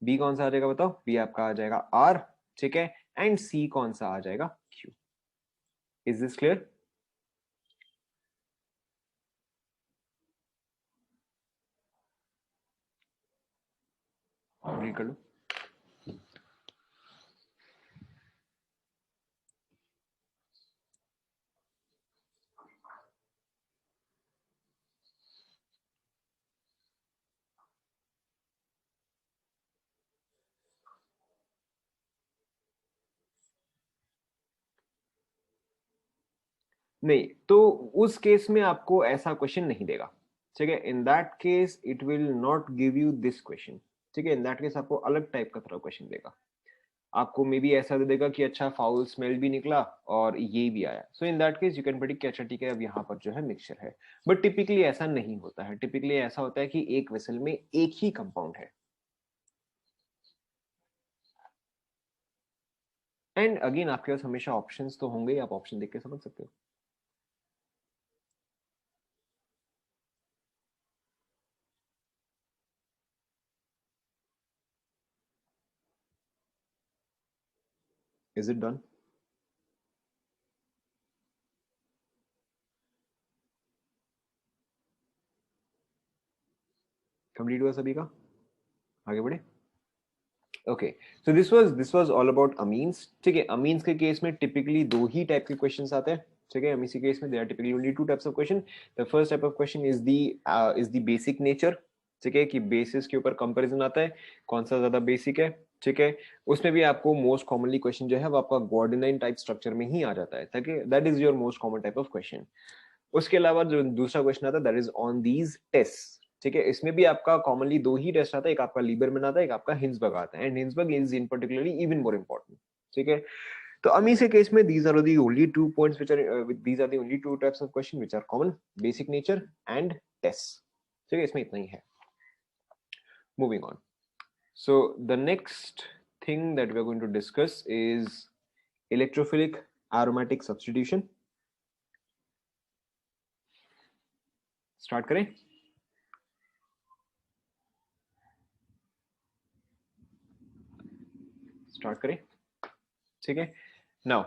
बी कौन सा आ जाएगा बताओ? बी आपका आ जाएगा आर, ठीक है, एंड सी कौन सा आ जाएगा? Q. Is this clear? Read कर लो। नहीं, तो उस केस में आपको ऐसा क्वेश्चन नहीं देगा, ठीक है। In that case it will not give you this question, ठीक है। इन दैट केस आपको अलग टाइप का थोड़ा क्वेश्चन देगा। आपको मे बी ऐसा दे देगा कि अच्छा फाउल स्मेल भी निकला और ये भी आया। So in that case you can predict कि अच्छा ठीक है अब यहाँ पर जो है मिक्सचर है। बट टिपिकली ऐसा नहीं होता है। टिपिकली ऐसा होता है कि एक वेसल में एक ही कंपाउंड है। एंड अगेन आपके पास हमेशा ऑप्शंस तो होंगे, आप ऑप्शन देख के समझ सकते हो। Is it done? कंप्लीट हुआ सभी का? आगे बढ़े। Okay, so this was all about amines, ठीक है। अमीन्स के केस में टिपिकली दो ही टाइप के क्वेश्चंस आते हैं, ठीक है। अमीन्स के केस में there are typically only two types of question. The first type of question is the basic nature, ठीक है, कि बेसिस के ऊपर कंपैरिजन आता है, कौन सा ज्यादा बेसिक है, ठीक है। उसमें भी आपको मोस्ट कॉमनली क्वेश्चन जो है वो आपका ग्वाड्रेनाइन टाइप स्ट्रक्चर में ही आ जाता है, ठीक है। That is your most common type of question. उसके अलावा जो दूसरा क्वेश्चन आता है that is on these test, ठीक है। इसमें भी आपका कॉमनली दो ही टेस्ट आता है, एक आपका लीबरमैन आता है, एक आपका हिंसबर्ग आता है, and Hinsberg is in particularly even more important, ठीक है। तो अमीस के केस में these are the only 2 points which are these are the only 2 types of question which are common, basic nature and tests, ठीक है। इसमें इतना ही है। moving on, so the next thing that we are going to discuss is electrophilic aromatic substitution. Start करें? Start करें, ठीक है। नाउ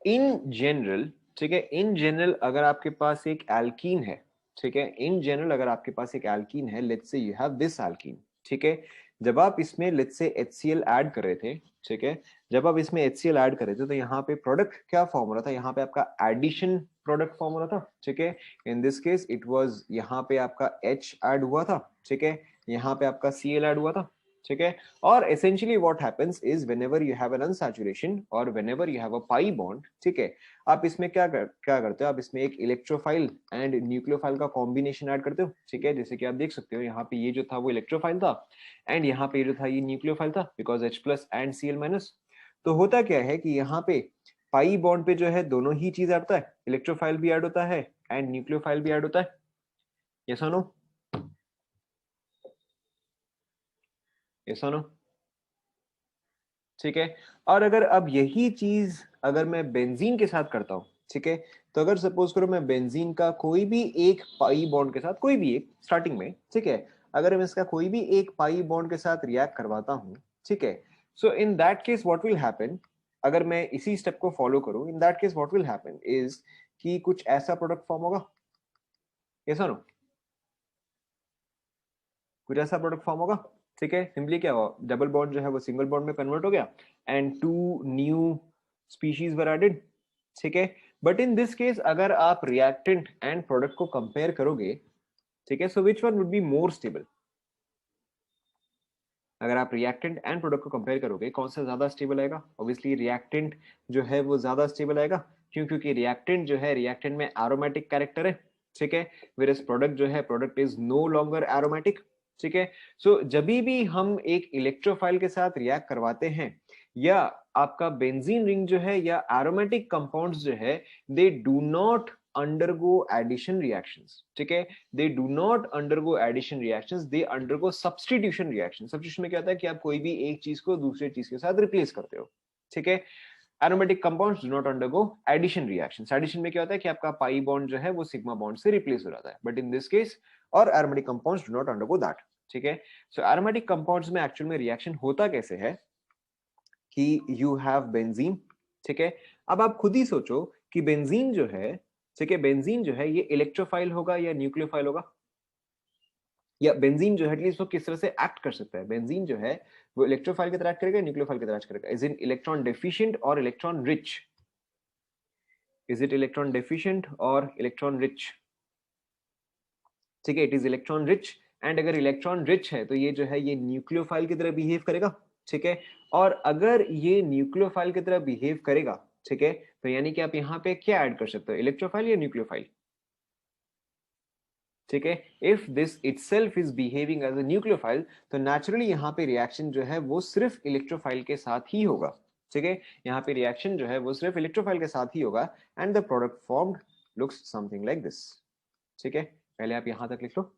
इन जनरल, ठीक है, इन जनरल अगर आपके पास एक एल्कीन है, ठीक है, इन जनरल अगर आपके पास एक एल्कीन है, let's say you have this alkene, ठीक है। जब आप इसमें लेट्स से HCl ऐड कर रहे थे, ठीक है, जब आप इसमें HCl ऐड कर रहे थे तो यहाँ पे प्रोडक्ट क्या फॉर्म हो रहा था? यहाँ पे आपका एडिशन प्रोडक्ट फॉर्म हो रहा था, ठीक है। In this case it was यहाँ पे आपका H ऐड हुआ था, ठीक है, यहाँ पे आपका Cl ऐड हुआ था, ठीक है। और essentially what happens is whenever you have an unsaturation और whenever you have a pi bond, ठीक है, आप इसमें क्या करते हो, आप इसमें एक इलेक्ट्रोफाइल एंड न्यूक्लियोफाइल का कॉम्बिनेशन ऐड करते हो, ठीक है। जैसे कि आप देख सकते हो यहाँ पे ये जो था वो इलेक्ट्रोफाइल था एंड यहाँ पे जो था ये न्यूक्लियोफाइल था, because H plus and Cl minus. तो होता क्या है कि यहाँ पे पाई बॉन्ड पे जो है दोनों ही चीज ऐड होता है, इलेक्ट्रोफाइल भी ऐड होता है एंड न्यूक्लियोफाइल भी ऐड होता है। यस और नो? यस और नो? ठीक है। और अगर अब यही चीज अगर मैं बेंजीन के साथ करता हूं, ठीक है, तो अगर सपोज करो मैं बेंजीन का कोई भी एक पाई बॉन्ड के साथ, कोई भी एक स्टार्टिंग में, ठीक है, अगर मैं इसका कोई भी एक पाई बॉन्ड के साथ रिएक्ट करवाता हूं, ठीक है, so in that case what will happen, अगर मैं इसी स्टेप को फॉलो करूं, in that case what will happen is कि कुछ ऐसा प्रोडक्ट फॉर्म होगा। ऐसा नो? कुछ ऐसा प्रोडक्ट फॉर्म होगा, ठीक है। सिंपली क्या हुआ, डबल बॉन्ड जो है वो सिंगल बॉन्ड में कन्वर्ट हो गया and to new species were added, ठीक है। बट इन दिस केस अगर आप रिएक्टेंट एंड प्रोडक्ट को कंपेयर करोगे, ठीक है, so which one would be more stable? अगर आप रिएक्टेंट एंड प्रोडक्ट को कंपेयर करोगे कौन सा ज्यादा स्टेबल आएगा? ऑब्वियसली रिएक्टेंट जो है वो ज्यादा स्टेबल आएगा। क्यों? क्योंकि रिएक्टेंट जो है, रिएक्टेंट में एरोमेटिक कैरेक्टर है, ठीक है, वेयरएज प्रोडक्ट जो है, product is no longer aromatic, ठीक है। सो जब भी हम एक इलेक्ट्रोफाइल के साथ रिएक्ट करवाते हैं या आपका बेंजीन रिंग जो है या एरोमेटिक कंपाउंड्स जो है, they do not undergo addition reactions, ठीक है, they do not undergo addition reactions, they undergo substitution reactions। substitution में क्या होता है कि आप कोई भी एक चीज को दूसरे चीज के साथ रिप्लेस करते हो, ठीक है। aromatic compounds do not undergo addition reactions। addition में क्या होता है कि आपका पाई बॉन्ड जो है वो सिग्मा बॉन्ड से रिप्लेस हो जाता है, बट इन दिस केस और aromatic compounds do not undergo that, ठीक है। सो aromatic compounds में एक्चुअल में रिएक्शन होता कैसे है कि यू हैव बेंजीन, ठीक है। अब आप खुद ही सोचो कि बेंजीन जो है, ठीक है, बेंजीन जो है ये इलेक्ट्रोफाइल होगा या न्यूक्लियोफाइल होगा? या बेंजीन जो है एटलीस्ट वो किस तरह से एक्ट कर सकता है? बेंजीन जो है वो इलेक्ट्रोफाइल की तरह एक्ट करेगा, न्यूक्लियोफाइल की तरह एक्ट करेगा? इज इन इलेक्ट्रॉन डेफिशिएंट और electron rich? Is it electron deficient और इलेक्ट्रॉन रिच? ठीक है, it is electron rich. And अगर इलेक्ट्रॉन रिच है तो ये जो है ये न्यूक्लियोफाइल की तरह बिहेव करेगा, ठीक है। और अगर ये न्यूक्लियोफाइल की तरह बिहेव करेगा, ठीक है, तो यानी कि आप यहाँ पे क्या ऐड कर सकते हो, इलेक्ट्रोफाइल या न्यूक्लियोफाइल? ठीक है, if this itself is behaving as a nucleophile तो नेचुरली यहाँ पे रिएक्शन जो है वो सिर्फ इलेक्ट्रोफाइल के साथ ही होगा, ठीक है। यहाँ पे रिएक्शन जो है वो सिर्फ इलेक्ट्रोफाइल के साथ ही होगा and the product formed looks something like this, ठीक है। पहले आप यहां तक लिख लो।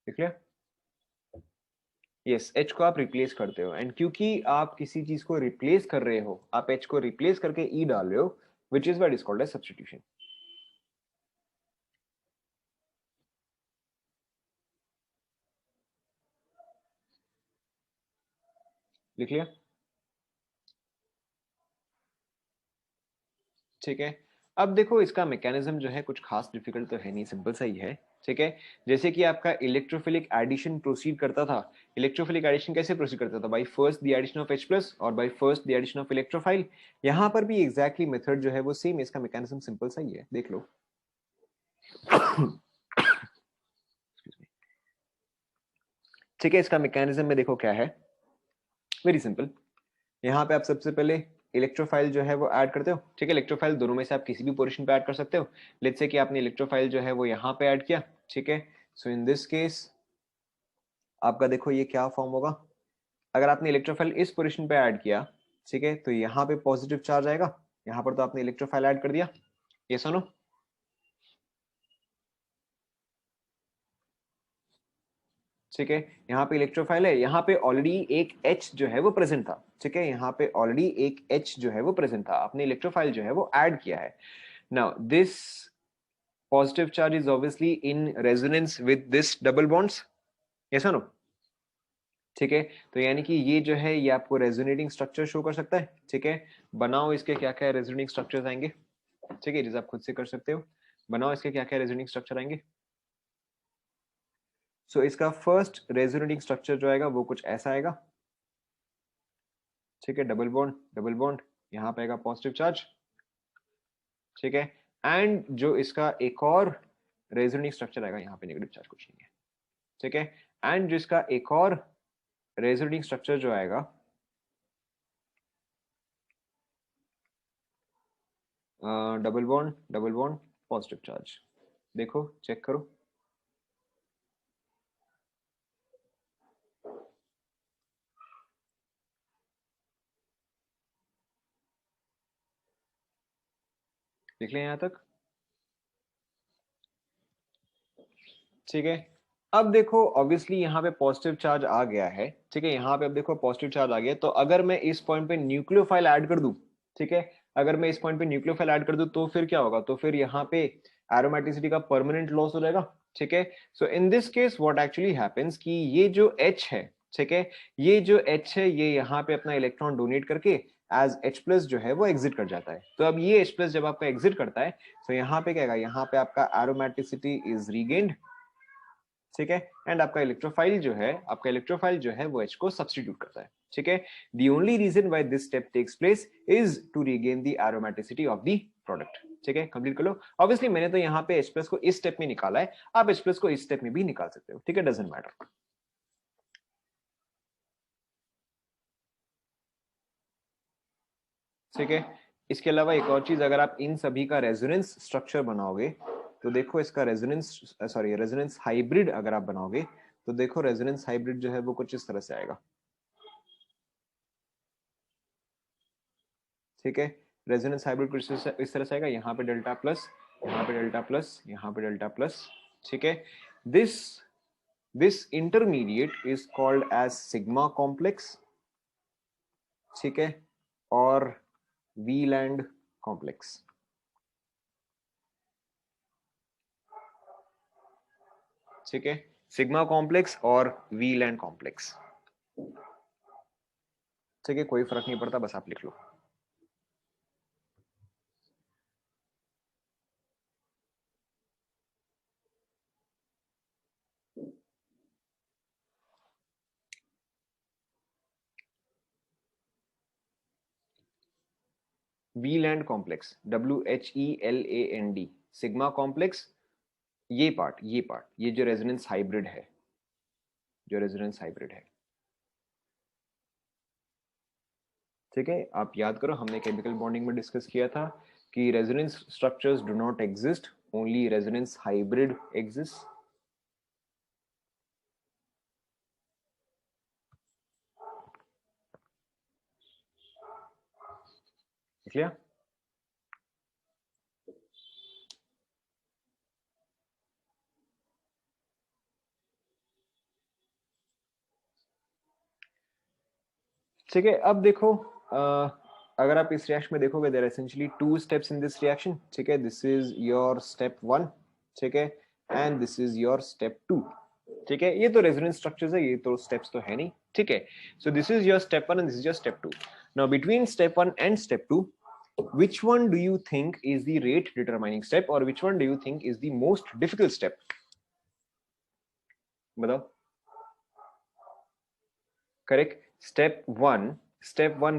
लिख लिया? यस, एच को आप रिप्लेस करते हो एंड क्योंकि आप किसी चीज को रिप्लेस कर रहे हो, आप एच को रिप्लेस करके ई डाल रहे हो, which is what is called as substitution. लिख लिया? ठीक है। अब देखो इसका मैकेनिज्म जो है कुछ खास डिफिकल्ट तो है नहीं, सिंपल सा ही है, ठीक है। जैसे कि आपका इलेक्ट्रोफिलिक एडिशन प्रोसीड करता था, इलेक्ट्रोफिलिक एडिशन कैसे प्रोसीड करता था? By first the addition of H plus और by first the addition of electrophile. यहाँ पर भी एग्जैक्टली मेथड जो है वो सेम, इसका मैकेनिज्म सिंपल सा ही है, देख लो। ठीक है, इसका मैकेनिज्म में देखो क्या है, वेरी सिंपल। यहाँ पे आप सबसे पहले इलेक्ट्रोफाइल जो है वो ऐड करते हो, ठीक है। इलेक्ट्रोफाइल दोनों में से आप किसी भी पोजीशन पे ऐड कर सकते हो। लेट्स से कि आपने इलेक्ट्रोफाइल जो है वो यहाँ पे ऐड किया, ठीक है। सो इन दिस केस आपका देखो ये क्या फॉर्म होगा, अगर आपने इलेक्ट्रोफाइल इस पोजीशन पे ऐड किया, ठीक है, तो यहाँ पे पॉजिटिव चार्ज आएगा, यहाँ पर तो आपने इलेक्ट्रोफाइल ऐड कर दिया, ये सुनो, ठीक है। यहाँ पे इलेक्ट्रोफाइल है, यहाँ पे ऑलरेडी एक H जो है वो प्रेजेंट था, ठीक है, यहाँ पे ऑलरेडी एक H जो है वो प्रेजेंट था, आपने इलेक्ट्रोफाइल जो है वो ऐड किया है। Now this positive charge is obviously in resonance with this double bonds, yes or no? ठीक है, तो यानी कि ये जो है ये आपको रेजोनेटिंग स्ट्रक्चर शो कर सकता है, ठीक है। बनाओ इसके क्या क्या रेजोनेटिंग स्ट्रक्चर्स आएंगे, ठीक है, जिसे आप खुद से कर सकते हो। बनाओ इसके क्या क्या रेजोनेटिंग स्ट्रक्चर आएंगे। सो इसका फर्स्ट रेजोनेटिंग स्ट्रक्चर जो आएगा वो कुछ ऐसा आएगा, ठीक है, डबल बॉन्ड, यहाँ पे आएगा पॉजिटिव चार्ज, ठीक है, एंड जो इसका एक और रेजोनेटिंग स्ट्रक्चर आएगा, यहाँ पे नेगेटिव चार्ज कुछ नहीं है, ठीक है, एंड जिसका एक और रेजोनेटिंग स्ट्रक्चर जो आएगा डबल बॉन्ड पॉजिटिव चार्ज, देखो चेक करो, देख लें यहां तक, ठीक है। अब देखो ऑब्वियसली यहाँ पे पॉजिटिव चार्ज आ गया है, ठीक है, यहाँ पे अब देखो पॉजिटिव चार्ज आ गया, तो अगर मैं इस पॉइंट पे न्यूक्लियोफाइल ऐड कर दूं, ठीक है, अगर मैं इस पॉइंट पे न्यूक्लियोफाइल ऐड कर दूं तो फिर क्या होगा, तो फिर यहाँ पे एरोमेटिसिटी का परमानेंट लॉस हो जाएगा, ठीक है। So in this case what actually happens कि ये जो H है, ठीक है, ये जो H है ये यहाँ पे अपना इलेक्ट्रॉन डोनेट करके एज H+ जो है वो एग्जिट कर जाता है। तो अब ये H+ जब आपका एग्जिट करता है तो यहाँ पे क्या आएगा, यहाँ पे आपका एरोमेटिसिटी इज रीगेन्ड, ठीक है, एंड आपका इलेक्ट्रोफाइल जो है वो H को सब्स्टिट्यूट करता है, ठीक है। The only reason why this step takes place is to regain the aromaticity of the product, ठीक है, कंप्लीट कर लो। ऑब्वियसली मैंने तो यहाँ पे H+ को इस स्टेप में निकाला है, आप H+ को इस स्टेप में भी निकाल सकते हो, ठीक है, डजंट मैटर। ठीक है, इसके अलावा एक और चीज, अगर आप इन सभी का रेजोनेंस स्ट्रक्चर बनाओगे तो देखो इसका रेजोनेंस हाइब्रिड अगर आप बनाओगे तो देखो रेजोनेंस हाइब्रिड जो है वो कुछ इस तरह से आएगा, ठीक है, रेजोनेंस हाइब्रिड कुछ इस तरह से आएगा, यहाँ पे डेल्टा प्लस, यहाँ पे डेल्टा प्लस, यहाँ पे डेल्टा प्लस, ठीक है। This intermediate is called as sigma complex, ठीक है, और वीलैंड कॉम्प्लेक्स, ठीक है, सिग्मा कॉम्प्लेक्स और वीलैंड कॉम्प्लेक्स, ठीक है, कोई फर्क नहीं पड़ता, बस आप लिख लो। Wieland complex, WHELAND, sigma complex, ये जो रेजोनेंस हाइब्रिड है, ठीक है, आप याद करो हमने केमिकल बॉन्डिंग में डिस्कस किया था कि resonance structures do not exist, only resonance hybrid exist, देख लिया। ठीक है, अब देखो अगर आप इस रिएक्शन में देखोगे there are essentially two steps in this reaction, ठीक है, दिस इज योर स्टेप 1, ठीक है, and this is your step 2, ठीक है, ये तो रेजोनेंस स्ट्रक्चर्स है, ये तो स्टेप्स तो है नहीं, ठीक है। So this is your step 1 and this is your step 2। Now between step 1 and step 2 which one do you think is the rate determining step or which one do you think is the most difficult step? बताओ। Correct. Step 1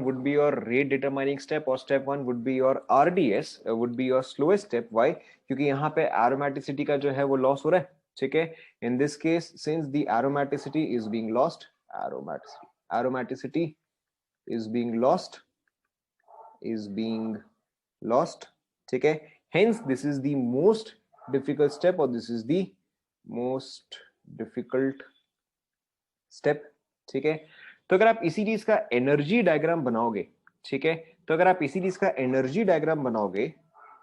would be your rate determining step or step 1 would be your RDS, would be your slowest step. Why? क्योंकि यहाँ पे aromaticity का जो है वो loss हो रहा है, ठीक है। In this case, since the aromaticity is being lost, aromaticity is being lost, ठीक है। Hence, this is the most difficult step or this is the most difficult step, ठीक है। तो अगर आप इसी चीज का एनर्जी डायग्राम बनाओगे, ठीक है, तो अगर आप इसी चीज का एनर्जी डायग्राम बनाओगे,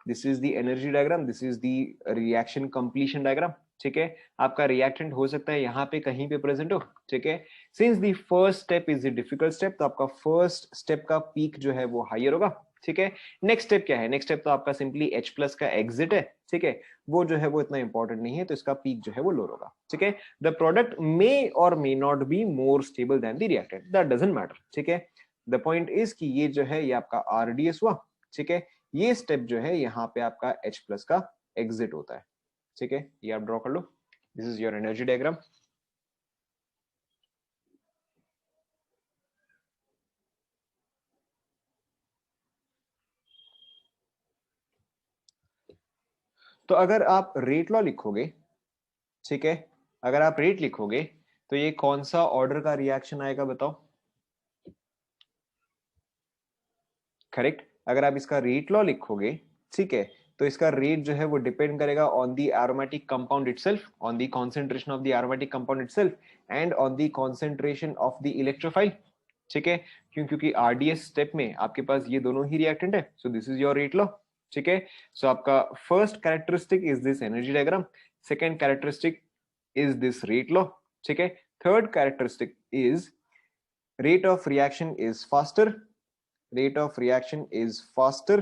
this is the energy diagram, this is the reaction completion diagram, ठीक है। आपका रिएक्टेंट हो सकता है यहाँ पे कहीं पे प्रेजेंट हो, ठीक है। Since the first step is the difficult step, तो आपका फर्स्ट स्टेप का पीक जो है वो हायर होगा, ठीक है। नेक्स्ट स्टेप क्या है, नेक्स्ट स्टेप तो आपका सिंपली H+ का एग्जिट है, ठीक है, वो जो है वो इतना इंपॉर्टेंट नहीं है, तो इसका पीक जो है वो लोअर होगा, ठीक है। द प्रोडक्ट मे और may not be more stable then the reactant, that doesn't matter, ठीक है। द पॉइंट इज कि ये जो है ये आपका RDS हुआ, ठीक है, ये स्टेप जो है यहाँ पे आपका H+ का एग्जिट होता है, ठीक है, ये आप ड्रॉ कर लो, this is your energy diagram, तो अगर आप रेट लॉ लिखोगे, ठीक है, अगर आप रेट लिखोगे तो ये कौन सा ऑर्डर का रिएक्शन आएगा बताओ? करेक्ट। अगर आप इसका रेट लॉ लिखोगे, ठीक है, तो इसका रेट जो है वो डिपेंड करेगा on the aromatic compound itself, on the concentration of the aromatic compound itself and on the concentration of the electrophile, ठीक है। क्योंकि आरडीएस स्टेप में आपके पास ये दोनों ही रिएक्टेंट है, so this is your rate law, ठीक है। सो आपका first characteristic is this energy diagram, second characteristic is this rate law, ठीक है। Third characteristic is rate of reaction is faster, rate of reaction is faster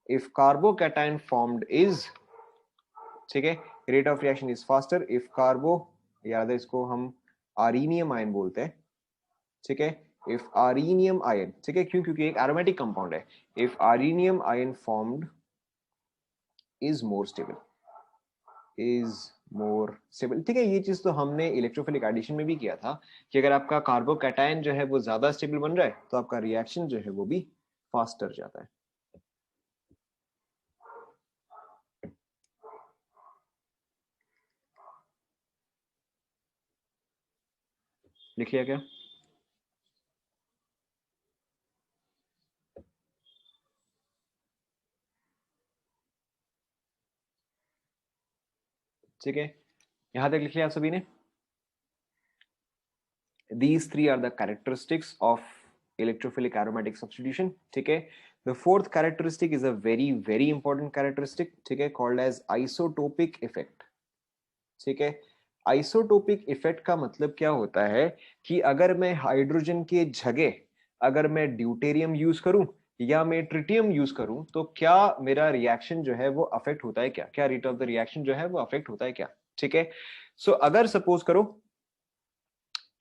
if carbocation formed is, ठीक है, rate of reaction is faster if carbo, याद है इसको हम आर्नियम ion बोलते हैं, ठीक है, if आर्नियम आयन, ठीक है, क्योंकि एक एरोमेटिक कंपाउंड है, if arenium ion formed is more stable, is more stable, ठीक है। ये चीज तो हमने इलेक्ट्रोफिलिक एडिशन में भी किया था कि अगर आपका कार्बोकैटायन जो है वो ज्यादा स्टेबल बन रहा है तो आपका रिएक्शन जो है वो भी फास्टर जाता है। लिख लिया क्या? ठीक है, यहां तक लिख लिया सभी ने? These three are the characteristics of electrophilic aromatic substitution, ठीक है। The fourth characteristic is a very important characteristic, ठीक है, called as isotopic effect, ठीक है। आइसोटोपिक इफेक्ट का मतलब क्या होता है कि अगर मैं हाइड्रोजन के जगह अगर मैं ड्यूटेरियम यूज करूं या मैं ट्रिटियम यूज करूं तो क्या मेरा रिएक्शन जो है वो अफेक्ट होता है, क्या क्या रेट ऑफ द रिएक्शन जो है वो अफेक्ट होता है क्या, ठीक है। सो अगर सपोज करो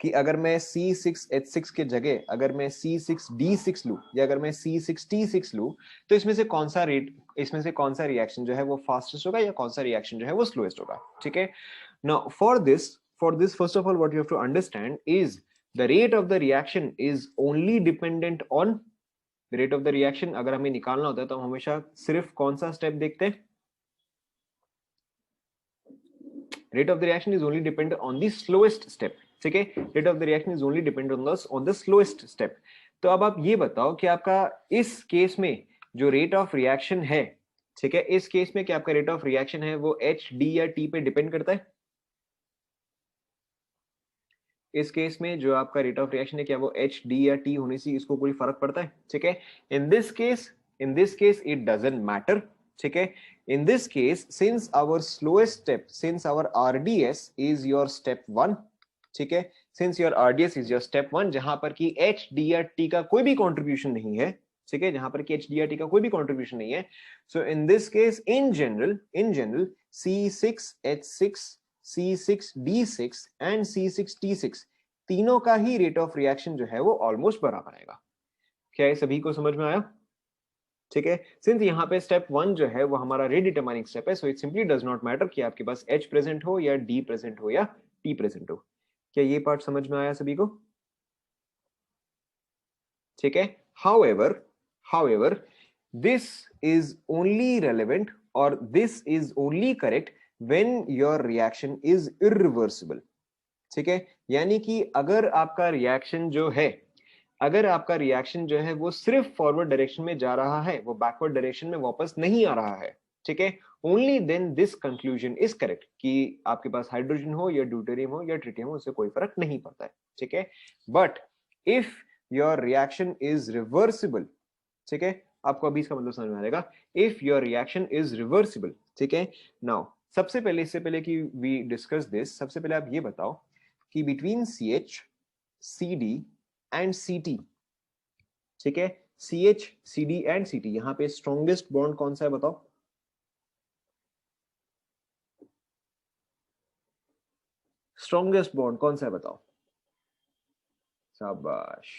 कि अगर मैं C6H6 के जगह अगर मैं C6D6 लूं या अगर मैं C6T6 लूं तो इसमें से कौन सा रेट, इसमें से कौन सा रिएक्शन जो है वो फास्टेस्ट होगा या कौन सा रिएक्शन जो है वो स्लोएस्ट होगा, ठीक है। Now, for this, first of all, what you have to understand is the rate of the reaction is only dependent on the rate of the reaction. अगर हमें निकालना होता है तो हम हमेशा सिर्फ कौन सा स्टेप देखते हैं? Rate of the reaction is only dependent on the slowest step, ठीक है। Rate of the reaction is only dependent on the slowest step. तो अब आप ये बताओ कि आपका इस केस में जो रेट ऑफ रिएक्शन है, ठीक है, इस केस में क्या आपका रेट ऑफ रिएक्शन है वो एच डी या टी पे डिपेंड करता है? इस केस में जो आपका रेट ऑफ रिएक्शन है क्या वो एच डी या टी होने से इसको कोई फर्क पड़ता है, ठीक है। In this case it doesn't matter, ठीक है। In this case since our slowest step, since our RDS is your step 1, ठीक है, since your RDS is your step 1 जहां पर कि एच डी या टी का कोई भी कॉन्ट्रीब्यूशन नहीं है, ठीक है, जहां पर कि एच डी या टी का कोई भी कॉन्ट्रीब्यूशन नहीं है। So in this case in general C6H6, C6D6 and C6T6 तीनों का ही रेट ऑफ रिएक्शन जो है वो ऑलमोस्ट बराबर आएगा। क्या ये सभी को समझ में आया? ठीक है, सिंस यहाँ पे स्टेप 1 जो है वो हमारा रेट डिटरमाइनिंग स्टेप है, so it simply does not matter कि आपके पास H प्रेजेंट हो या D प्रेजेंट हो या T प्रेजेंट हो। क्या ये पार्ट समझ में आया सभी को? ठीक है, however this is only relevant or this is only correct when your reaction is irreversible, ठीक है। यानी कि अगर आपका रिएक्शन जो है, अगर आपका रिएक्शन जो है वो सिर्फ फॉरवर्ड डायरेक्शन में जा रहा है, वो बैकवर्ड डायरेक्शन में वापस नहीं आ रहा है, ठीक है, only then this conclusion is correct कि आपके पास हाइड्रोजन हो या ड्यूटेरियम हो या ट्रिटियम हो उससे कोई फर्क नहीं पड़ता है, ठीक है। But if your reaction is reversible, ठीक है, आपको अभी इसका मतलब समझ में आएगा, if your reaction is reversible, ठीक है। नाउ सबसे पहले, इससे पहले कि वी डिस्कस दिस, सबसे पहले आप ये बताओ कि between CH, CD and CT, ठीक है, CH, CD एंड CT यहां पे स्ट्रॉन्गेस्ट बॉन्ड कौन सा है बताओ? स्ट्रॉन्गेस्ट बॉन्ड कौन सा है बताओ? शाबाश,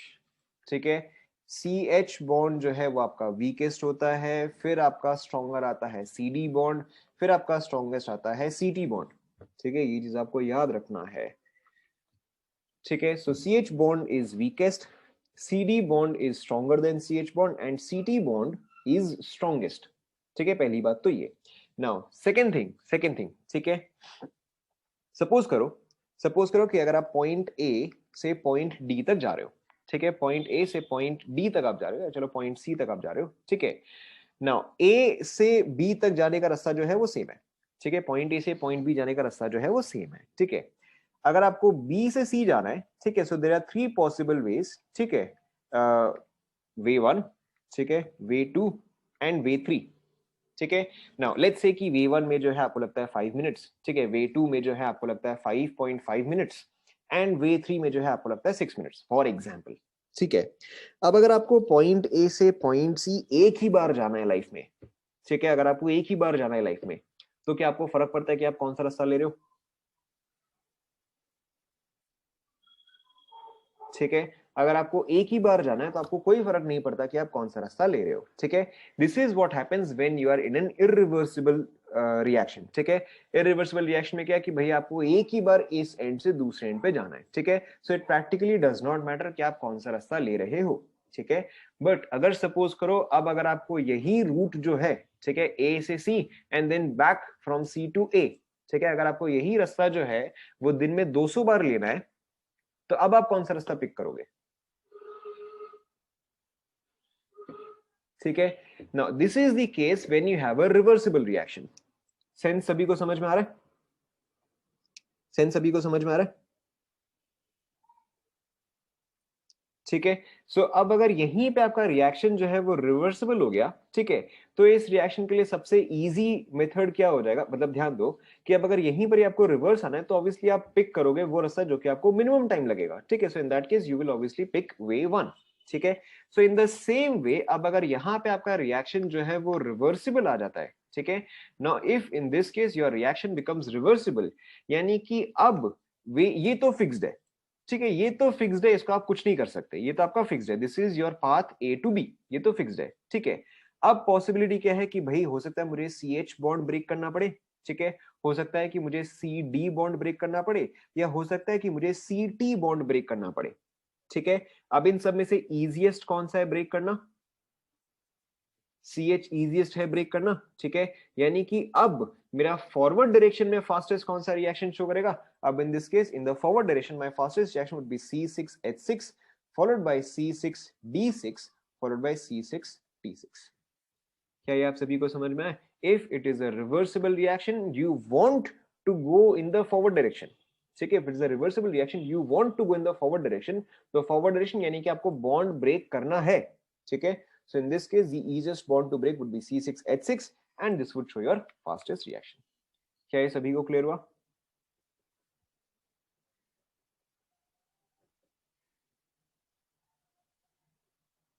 ठीक है। CH बॉन्ड जो है वो आपका वीकेस्ट होता है, फिर आपका स्ट्रॉन्गर आता है CD बॉन्ड, फिर आपका स्ट्रॉन्गेस्ट आता है CT बॉन्ड, ठीक है, ये चीज आपको याद रखना है, ठीक है। सो CH bond is weakest, CD bond is stronger than CH bond and CT bond is strongest, ठीक है, पहली बात तो ये। नाउ सेकेंड थिंग, ठीक है, सपोज करो कि अगर आप पॉइंट ए से पॉइंट डी तक जा रहे हो, ठीक है, पॉइंट ए से पॉइंट डी तक आप जा रहे हो, या चलो पॉइंट सी तक आप जा रहे हो, ठीक है। नाउ ए से बी तक जाने का रास्ता जो है वो सेम है, ठीक है, पॉइंट ए से पॉइंट बी जाने का रास्ता जो है वो सेम है, ठीक है। अगर आपको बी से सी जाना है, ठीक है, so there are three possible ways, ठीक है, वे वन, ठीक है, way two and way three, ठीक है। नाउ लेट्स से कि वे वन में जो है आपको लगता है 5 मिनट्स, ठीक है, वे टू में जो है आपको लगता है 5.5 मिनट्स, एंड वे थ्री में जो है आपको लगता है 6 मिनट्स, फॉर एग्जाम्पल, ठीक है। अब अगर आपको पॉइंट ए से पॉइंट सी एक ही बार जाना है लाइफ में, ठीक है, अगर आपको एक ही बार जाना है लाइफ में, तो क्या आपको फर्क पड़ता है कि आप कौन सा रास्ता ले रहे हो? ठीक है, अगर आपको एक ही बार जाना है तो आपको कोई फर्क नहीं पड़ता कि आप कौन सा रास्ता ले रहे हो, ठीक है। This is what happens when you are in an irreversible reaction, ठीक है। इरिवर्सिबल रिएक्शन में क्या है कि भाई आपको एक ही बार इस एंड से दूसरे एंड पे जाना है, ठीक है। So it practically does not matter कि आप कौन सा रास्ता ले रहे हो, ठीक है। बट अगर सपोज करो अब अगर आपको यही रूट जो है, ठीक है, ए से C and then back from C to A, ठीक है, अगर आपको यही रास्ता जो है वो दिन में 200 बार लेना है, तो अब आप कौन सा रास्ता पिक करोगे? ठीक है, now this is the case when you have a reversible reaction. Sense सभी को समझ में आ रहा है? सेंस सभी को समझ में आ रहा है? ठीक है, सो अब अगर यहीं पे आपका रिएक्शन जो है वो रिवर्सिबल हो गया, ठीक है, तो इस रिएक्शन के लिए सबसे इजी मेथड क्या हो जाएगा, मतलब ध्यान दो कि अब अगर यहीं पर ही आपको रिवर्स आना है तो ऑब्वियसली आप पिक करोगे वो रास्ता जो कि आपको मिनिमम टाइम लगेगा, ठीक है। So in that case you will obviously pick way one, ठीक है। So in the same way अब अगर यहाँ पे आपका रिएक्शन जो है वो रिवर्सिबल आ जाता है, ठीक है, now if in this case your reaction becomes reversible, यानी कि अब वे ये तो फिक्स्ड है, ठीक है, ये तो फिक्स्ड है, इसको आप कुछ नहीं कर सकते, ये तो आपका फिक्स्ड है, this is your path A to B, ये तो फिक्स्ड है, ठीक है। अब पॉसिबिलिटी क्या है कि भाई हो सकता है मुझे सी एच बॉन्ड ब्रेक करना पड़े, ठीक है, हो सकता है कि मुझे सी डी बॉन्ड ब्रेक करना पड़े, या हो सकता है कि मुझे सी टी बॉन्ड ब्रेक करना पड़े, ठीक है। अब इन सब में से इजीएस्ट कौन सा है ब्रेक करना? सी एच इजिएस्ट है ब्रेक करना, ठीक है। यानी कि अब मेरा फॉरवर्ड डायरेक्शन में फास्टेस्ट कौन सा रिएक्शन शो करेगा? अब in this case in the forward direction my fastest reaction would be C6H6 followed by C6D6 followed by C6T6। क्या ये आप सभी को समझ में आया? If it is a reversible reaction you want to go in the forward direction, ठीक है, if it is a reversible reaction you want to go in the forward direction, तो फॉरवर्ड डायरेक्शन यानी कि आपको बॉन्ड ब्रेक करना है, ठीक है। So in this case, the easiest bond to break would be C6H6 and this would show your fastest reaction. क्या ये सभी को क्लियर हुआ?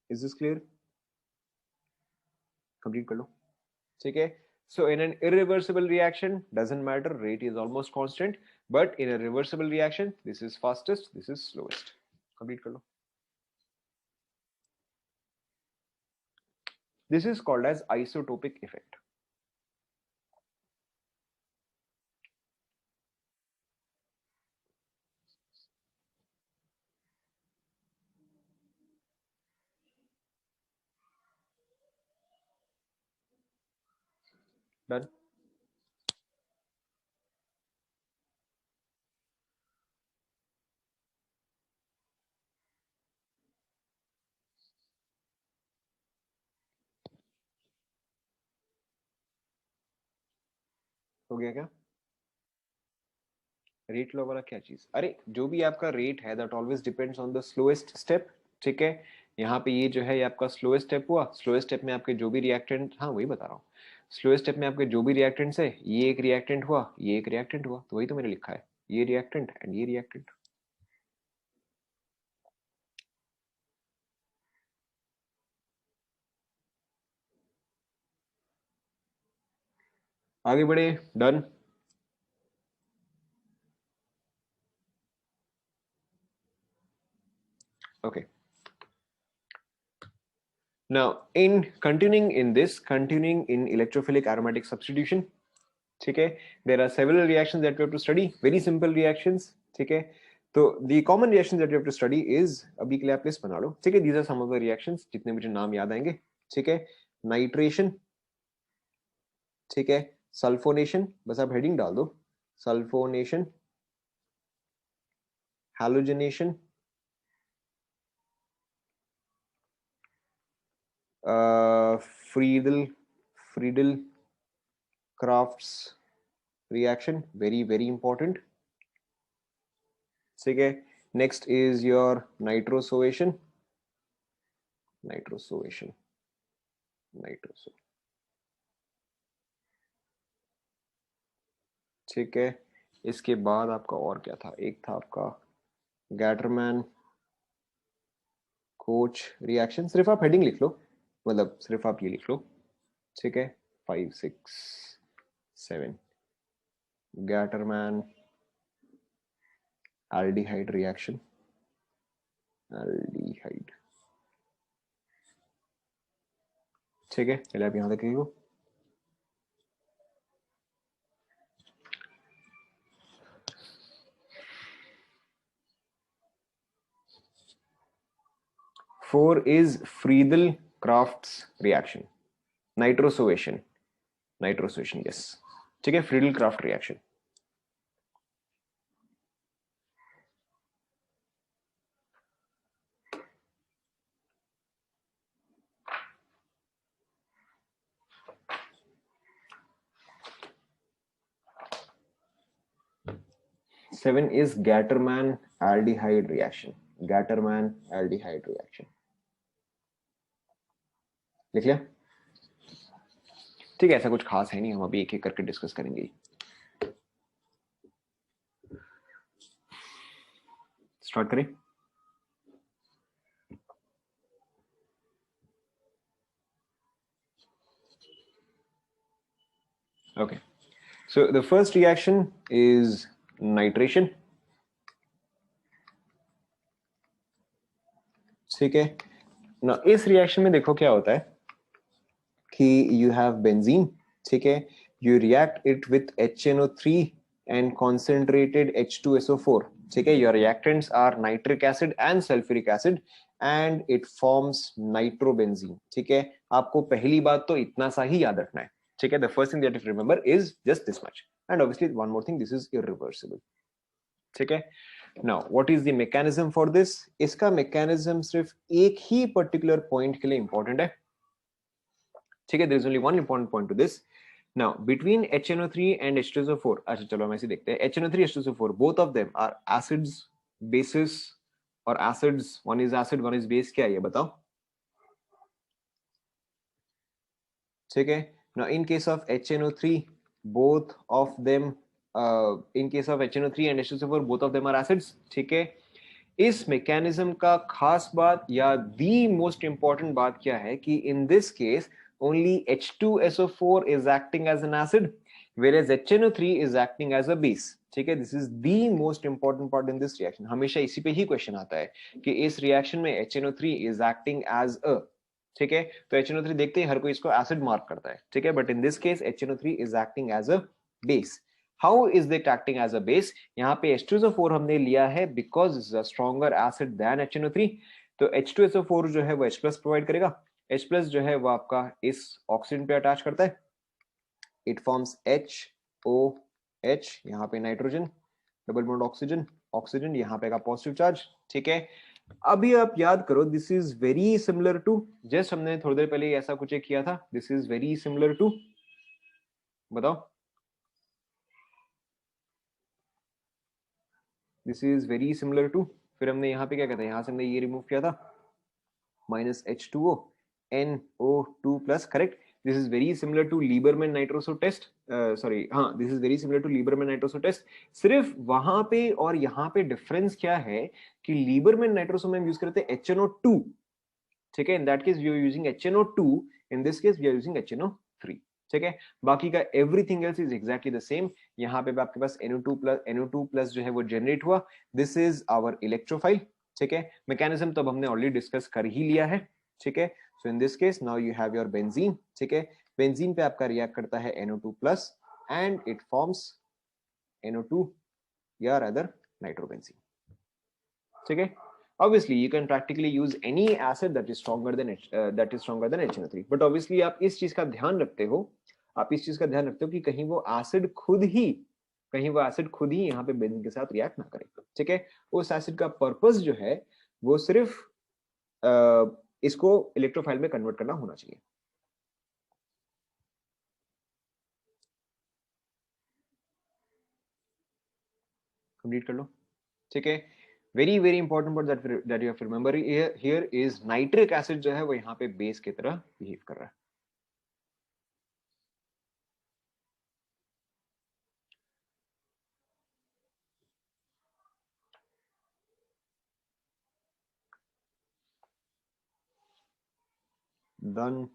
Is this clear? Complete कर लो, ठीक है। So in an irreversible reaction, doesn't matter, rate is almost constant, but in a reversible reaction, this is fastest, this is slowest. Complete कर लो. This is called as isotopic effect. Done? हो गया क्या? Rate लो वाला क्या चीज? अरे जो भी आपका रेट है that always depends on the slowest step, ठीक है। यहाँ पे ये जो है ये आपका स्लोएस्ट स्टेप हुआ, स्लोएस्ट स्टेप में आपके जो भी रिएक्टेंट, हाँ वही बता रहा हूँ, स्लोएस्ट स्टेप में आपके जो भी रिएक्टेंट्स है, ये एक रिएक्टेंट हुआ, ये एक रिएक्टेंट हुआ, तो वही तो मैंने लिखा है, ये रिएक्टेंट एंड ये रिएक्टेंट। आगे बढ़े, done. Okay, now in continuing in electrophilic aromatic substitution, ठीक है, there are several reactions that we have to study, very simple reactions, ठीक है। तो the common reactions that you have to study is, अभी के लिए आप लिस्ट बना लो, ठीक है, these are some of the reactions जितने मुझे नाम याद आएंगे, ठीक है। नाइट्रेशन, ठीक है, सल्फोनेशन, बस आप हेडिंग डाल दो, sulphonation, halogenation, Friedel Friedel crafts reaction, very very important, ठीक है। Next is your nitrosation, nitrosation, nitroso, ठीक है। इसके बाद आपका और क्या था, एक था आपका गैटरमैन कोच रिएक्शन, सिर्फ आप हेडिंग लिख लो, मतलब सिर्फ आप ये लिख लो, ठीक है। 5 6 7 गैटरमैन एल्डिहाइड रिएक्शन, एल्डिहाइड, ठीक है। चलिए आप यहां तक लिखो। Four is Friedel Crafts reaction, nitrosation, nitrosation, yes, ठीक है, Friedel Craft reaction. Seven is Gattermann aldehyde reaction, Gattermann aldehyde reaction, लिख लिया, ठीक है। ऐसा कुछ खास है नहीं, हम अभी एक एक करके डिस्कस करेंगे। स्टार्ट करें। Okay, so the first reaction is nitration, ठीक है ना। इस रिएक्शन में देखो क्या होता है कि you have benzene, ठीक है, you react it with HNO3 and concentrated H2SO4, ठीक है। your reactants are nitric acid and sulfuric acid and it forms nitrobenzene, ठीक है। आपको पहली बात तो इतना सा ही याद रखना है, ठीक है। the first thing that you have to remember is just this much, and obviously one more thing, this is irreversible, ठीक है। Now what is the mechanism for this? इसका mechanism सिर्फ एक ही particular point के लिए important है, ठीक है। there is only one important point to this. Now between HNO3 and H2SO4, अच्छा चलो हम ऐसे देखते हैं, HNO3 H2SO4 both of them are acids, bases और acids, one is acid one is base, क्या है ये बताओ, ठीक है। Now in case of HNO3 both of them in case of HNO3 and H2SO4 both of them are acids, ठीक है। इस मैकेनिज्म का खास बात या दी मोस्ट इंपॉर्टेंट बात क्या है कि इन this case only H2SO4 is acting as an acid whereas HNO3 is acting as a base, ठीक है। This is the most important part in this reaction, हमेशा इसी पे ही क्वेश्चन आता है कि इस रिएक्शन में HNO3 is acting as a, ठीक है। तो HNO3 देखते ही हर कोई इसको एसिड मार्क करता है, ठीक है, but in this case HNO3 is acting as a base. How is it acting as a base? यहाँ पे H2SO4 हमने लिया है because it's a stronger acid than HNO3, तो H2SO4 जो है वो H+ प्रोवाइड करेगा, H+ जो है वो आपका इस ऑक्सीजन पे अटैच करता है, इट फॉर्म्स HOH, यहाँ पे nitrogen, double bond oxygen, oxygen यहाँ पे का पॉजिटिव चार्ज, ठीक है। अभी आप याद करो, this is very similar to, just हमने थोड़ी देर पहले ऐसा कुछ एक किया था, this is very similar to, बताओ, this is very similar to, फिर हमने यहाँ पे क्या कहते हैं, यहाँ से हमने ये रिमूव किया था -H2O NO2 plus, correct. This is very similar to Liebermann nitroso test, sorry हाँ, this is very similar to Liebermann nitroso test. सिर्फ वहां पे और यहाँ पे डिफरेंस क्या है कि लीबरमैन नाइट्रोसो में हम यूज करते हैं HNO2, ठीक है। In that case we are using HNO2, in this case we are using HNO3, ठीक है। बाकी का everything else is exactly the same. यहाँ पे आपके पास NO2 प्लस जो है वो जनरेट हुआ, दिस इज आवर इलेक्ट्रोफाइल, ठीक है। मैकेनिज्म तो हमने ऑलरेडी डिस्कस कर ही लिया है, ठीक है। So in this case now you have your benzene, ठीक है। बेंजीन पे आपका रिएक्ट करता है NO2 plus and it forms NO2 या अदर नाइट्रोबेंजीन, ठीक है। Obviously you can practically use any acid that is stronger than HNO3, but obviously आप इस चीज का ध्यान रखते हो आप इस चीज का ध्यान रखते हो कि कहीं वो एसिड खुद ही यहाँ पे बेंजीन के साथ रिएक्ट ना करे, ठीक है। उस एसिड का पर्पस जो है वो सिर्फ इसको इलेक्ट्रोफाइल में कन्वर्ट करना होना चाहिए। कंप्लीट कर लो, ठीक है। Very very important point that you have to remember here is nitric acid जो है वो यहाँ पे बेस की तरह बिहेव कर रहा है। डन।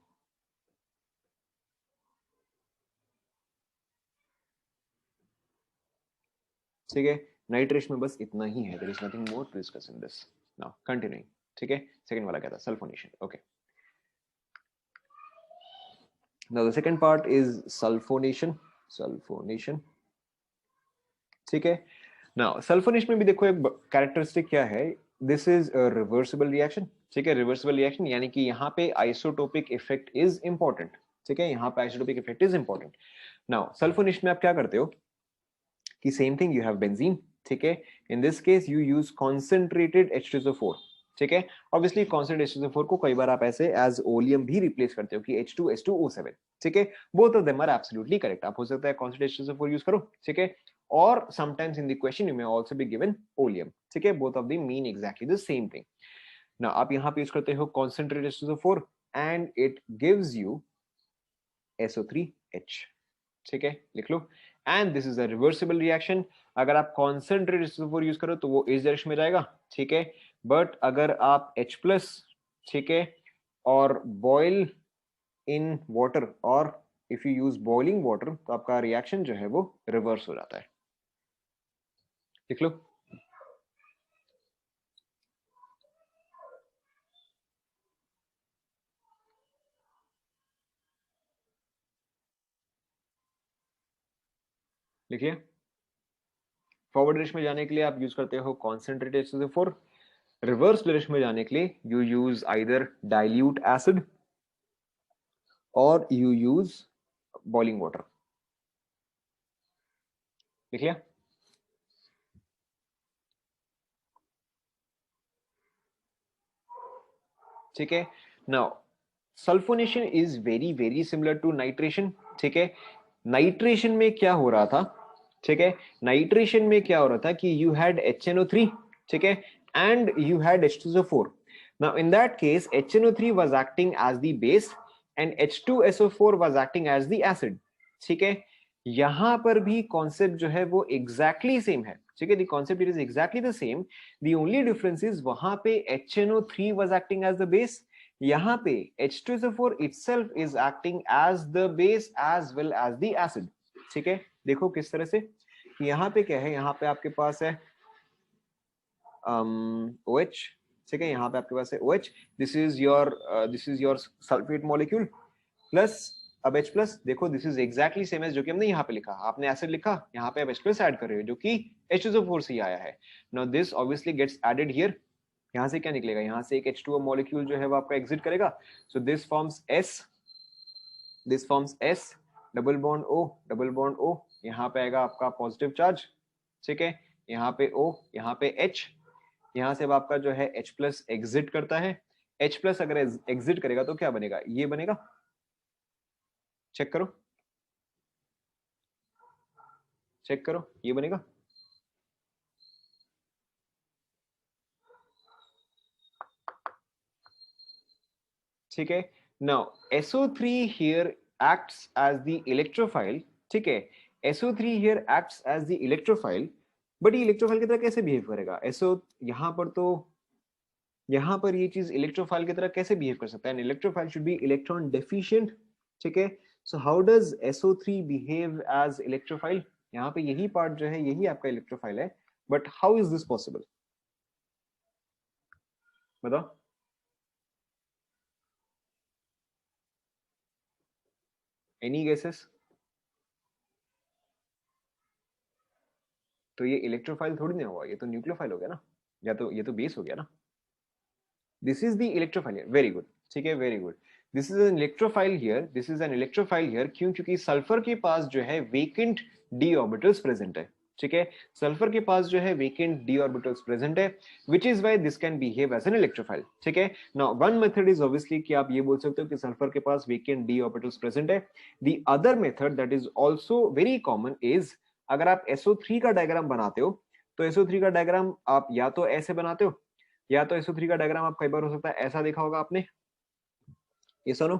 ठीक है, नाइट्रेशन में बस इतना ही है, there is nothing more to discuss in this. Now continuing, ठीक है। सेकंड वाला क्या था? Sulphonation. Okay, now the second part is sulphonation, ठीक है। नाउ सल्फोनेशन में भी देखो एक कैरेक्टरिस्टिक क्या है, this is a reversible reaction, ठीक है। रिवर्सिबल रिएक्शन यानी कि यहाँ पे आइसोटोपिक इफेक्ट इज इंपॉर्टेंट, ठीक है। यहाँ पे isotopic effect is important. Now sulphonation में आप क्या करते हो कि same thing, you have benzene, ठीक है। In this case you use concentrated H2SO4, ठीक है। ऑब्वियसली कॉन्सेंट्रेटेड H2SO4 को कई बार आप ऐसे एज ओलियम भी रिप्लेस करते हो कि H2S2O7, ठीक है। Both of them are absolutely correct. आप हो सकता है कॉन्सेंट्रेटेड H2SO4 यूज करो, ठीक है, और sometimes in the question you may also be given oleum, ठीक है। Both of them mean exactly the same thing. Now आप यहाँ पे यूज करते हो concentrated H2SO4 and it gives you SO3H, ठीक है, लिख लो। And this is a reversible reaction. अगर आप कॉन्सेंट्रेटेड H2SO4 यूज करो तो वो इस डायरेक्शन में जाएगा, ठीक है। बट अगर आप H+, ठीक है, और बॉयल इन वाटर और if you use boiling water तो आपका रिएक्शन जो है वो रिवर्स हो जाता है, लिख लो। लिखिए, फॉरवर्ड डायरेक्शन में जाने के लिए आप यूज करते हो कॉन्सेंट्रेटेड H2SO4, रिवर्स डायरेक्शन में जाने के लिए you use either dilute acid और यू यूज बॉइलिंग वाटर, लिख लिया। ठीक है, now sulphonation is very very similar to nitration, ठीक है। नाइट्रेशन में क्या हो रहा था, ठीक है, नाइट्रेशन में क्या हो रहा था कि यू हैड HNO3, ठीक है, and you had H2SO4। Now in that case HNO3 was acting as the base and H2SO4 was acting as the acid, ठीक है। यहां पर भी कॉन्सेप्ट जो है वो एग्जैक्टली सेम है, ठीक है। The concept is exactly the same, the only difference is वहां पे HNO3 was acting as the base, यहाँ पे H2SO4 itself is acting as the base as well as the acid, ठीक है। देखो किस तरह से, यहाँ पे क्या है, यहाँ पे आपके पास है OH, ठीक है, यहाँ पे आपके पास है OH, this is your sulphate molecule plus अब H+, देखो this is exactly same as जो कि हमने यहाँ पे लिखा, आपने एसिड लिखा, यहाँ पे आप H+ ऐड कर रहे हो जो कि H2SO4 से ही आया है। Now this obviously gets added here, यहाँ से क्या निकलेगा, यहाँ से एक H2O मॉलिक्यूल जो है वो आपका एग्जिट करेगा, so this forms S, double bond O, यहाँ पे आएगा आपका पॉजिटिव चार्ज, ठीक है, यहाँ पे O, यहाँ पे H, यहाँ से अब आपका जो है H+ एग्जिट करता है, H+ अगर एग्जिट करेगा तो क्या बनेगा, ये बनेगा, चेक करो, ये बनेगा, ठीक है। Now SO3 here acts as the electrophile, ठीक है, SO3 here acts as the electrophile, but ये इलेक्ट्रोफाइल की तरह कैसे बिहेव करेगा, SO यहाँ पर तो यहाँ पर ये चीज इलेक्ट्रोफाइल की तरह कैसे बिहेव कर सकता है, electrophile should be electron deficient, ठीक है। So how does SO3 behave as electrophile, यहाँ पे यही पार्ट जो है यही आपका इलेक्ट्रोफाइल है, but how is this possible, बताओ। Any guesses? तो ये इलेक्ट्रोफाइल थोड़ी ना हुआ, ये तो न्यूक्लियोफाइल हो गया ना, या तो ये तो बेस हो गया ना, this is the electrophile, very good, ठीक है, very good, this is an electrophile here, this is an electrophile here. क्यों? क्योंकि सल्फर के पास जो है वेकेंट डी ऑर्बिटल्स प्रेजेंट है। ठीक है, सल्फर के पास जो है वेकेंट डी ऑर्बिटल्स प्रेजेंट है, which is why this can behave as an electrophile. ठीक है, now one method is obviously कि आप ये बोल सकते हो कि सल्फर के पास वेकेंट डी ऑर्बिटल्स प्रेजेंट है। The other method that is also very common is, अगर आप SO3 का डायग्राम बनाते हो तो SO3 का डायग्राम आप या तो ऐसे बनाते हो, या तो SO3 का डायग्राम आप कई बार हो सकता है ऐसा देखा होगा आपने, ये सुनो।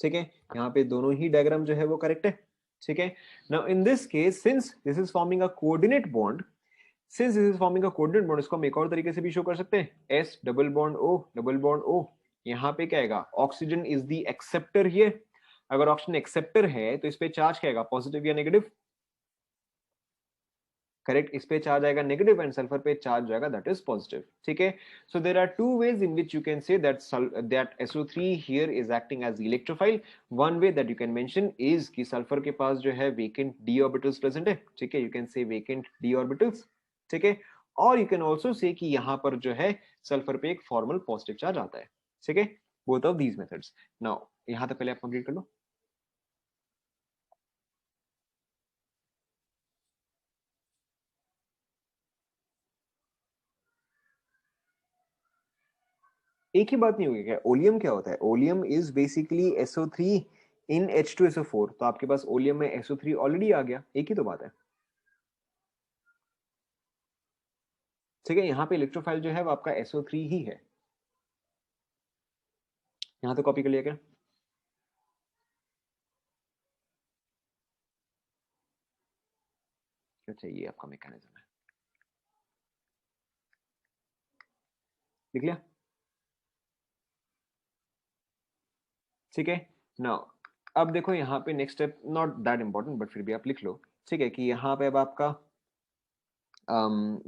ठीक है, यहाँ पे दोनों ही डायग्राम जो है वो करेक्ट है। ठीक है, now in this case since this is forming a coordinate bond, since this is forming a coordinate bond, इसको हम एक और तरीके से भी शो कर सकते हैं, S double bond O double bond O। यहाँ पे क्या आएगा, oxygen is the acceptor here. अगर ऑक्सीजन एक्सेप्टर है तो इस पे चार्ज क्या आएगा, पॉजिटिव या नेगेटिव? करेक्ट, इस पे चार्ज आएगा नेगेटिव एंड सल्फर पे चार्ज जाएगा दैट इज पॉजिटिव। ठीक है, so there are two ways in which you can say that SO3 here is acting as electrophile. One way that you can mention is कि sulphur के पास जो है vacant d orbitals present है। ठीक है, यू कैन से vacant d orbitals. ठीक है, और यू कैन आल्सो से कि यहाँ पर जो है सल्फर पे एक फॉर्मल पॉजिटिव चार्ज आता है। ठीक है, both of these methods. Now यहाँ तक पहले आप कंप्लीट कर लो। एक ही बात नहीं होगी क्या? ओलियम क्या होता है? Oleum is basically SO3 in H2SO4। तो आपके पास ओलियम में SO3 ऑलरेडी आ गया, एक ही तो बात है। ठीक है, यहाँ पे इलेक्ट्रोफाइल जो है वो आपका SO3 ही है। यहाँ तो कॉपी कर लिया क्या? अच्छा, ये आपका मैकेनिज्म है, लिख लिया। ठीक है, नाउ अब देखो यहाँ पे next step not that important but फिर भी आप लिख लो। ठीक है, कि यहाँ पे अब आपका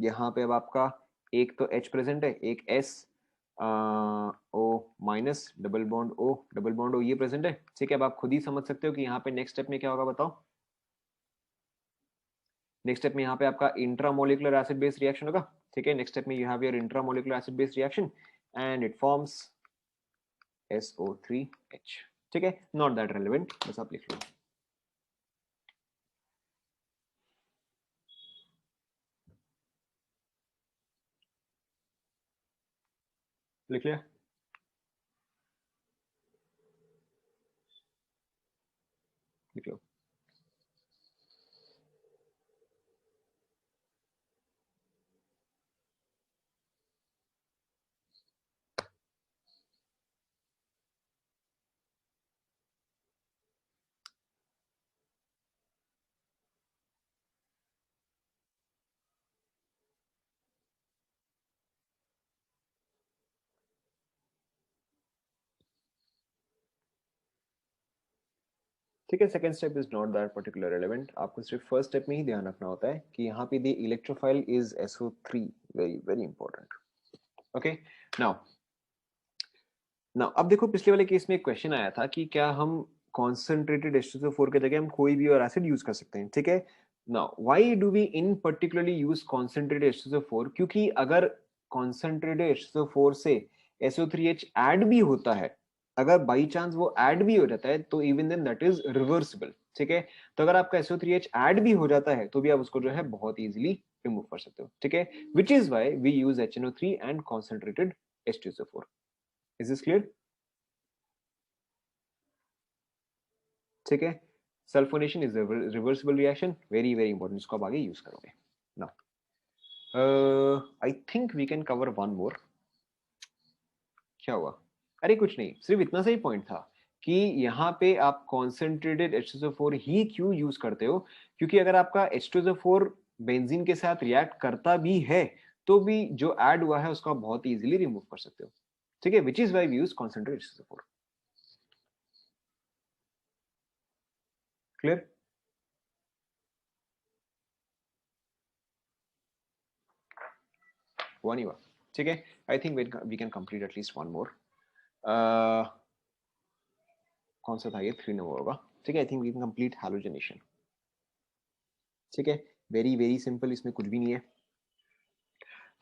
यहाँ पे अब आपका एक तो H प्रेजेंट है, एक S O minus double bond O double bond O ये प्रेजेंट है। ठीक है, अब आप खुद ही समझ सकते हो कि यहाँ पे नेक्स्ट स्टेप में क्या होगा, बताओ। नेक्स्ट स्टेप में यहाँ पे आपका इंट्रामोलिकुलर एसिड बेस रिएक्शन होगा। ठीक है, नेक्स्ट स्टेप में you have your intramolecular acid base reaction and it forms SO3H। ठीक है, नॉट दैट रेलेवेंट, बस आप लिख लो। लिख लिया? लिख लो। ठीक है, second step is not that particular relevant. आपको सिर्फ फर्स्ट स्टेप में ही ध्यान रखना होता है कि यहाँ पे the electrophile is SO3, very very important. Okay, now now अब देखो, पिछले वाले केस में एक क्वेश्चन आया था कि क्या हम कॉन्सेंट्रेटेड H2SO4 की जगह हम कोई भी और एसिड यूज कर सकते हैं। ठीक है, now why do we in particularly use concentrated H2SO4? क्योंकि अगर कॉन्सेंट्रेटेड H2SO4 से SO3H ऐड भी होता है, अगर बाई चांस वो ऐड भी हो जाता है तो even then that is reversible. ठीक है, तो अगर आपका SO3H ऐड भी हो जाता है तो भी आप उसको जो है बहुत इजीली रिमूव कर सकते हो। ठीक है, which is why we use HNO3 and concentrated H2SO4। Is this clear? ठीक है, sulphonation is reversible reaction, very very important, इसको आप आगे यूज करोगे। Now I think we can cover one more. क्या हुआ? अरे कुछ नहीं, सिर्फ इतना सा ही पॉइंट था कि यहाँ पे आप कॉन्सेंट्रेटेड H2SO4 ही क्यों यूज करते हो, क्योंकि अगर आपका H2SO4 बेंजीन के साथ रिएक्ट करता भी है तो भी जो ऐड हुआ है उसको आप बहुत इजीली रिमूव कर सकते हो। ठीक है, which is why we use concentrated H2SO4। Clear? One ही हुआ। ठीक है, I think we can complete at least one more. कौन सा था ये? 3 नंबर होगा। ठीक है, I think we can complete halogenation. ठीक है, वेरी वेरी सिंपल, इसमें कुछ भी नहीं है।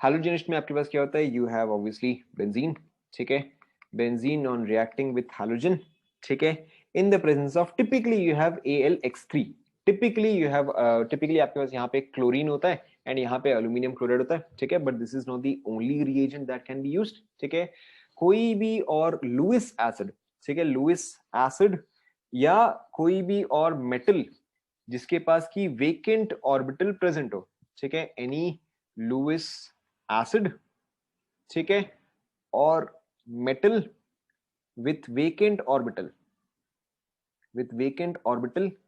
हैलोजनेशन में आपके पास क्या होता है, यू हैव ऑब्वियसली बेंजीन। ठीक है, benzene on reacting with halogen, ठीक है, in the presence of typically you have AlX3, typically आपके पास यहाँ पे क्लोरीन होता है एंड यहाँ पे अल्यूमिनियम क्लोराइड होता है, ठीक है, but this is not the only reagent that can be used, ठीक है। कोई भी और लुइस एसिड, ठीक है, लुइस एसिड या कोई भी और मेटल जिसके पास की वेकेंट ऑर्बिटल प्रेजेंट हो, ठीक है, एनी लुइस एसिड, ठीक है, और metal with vacant orbital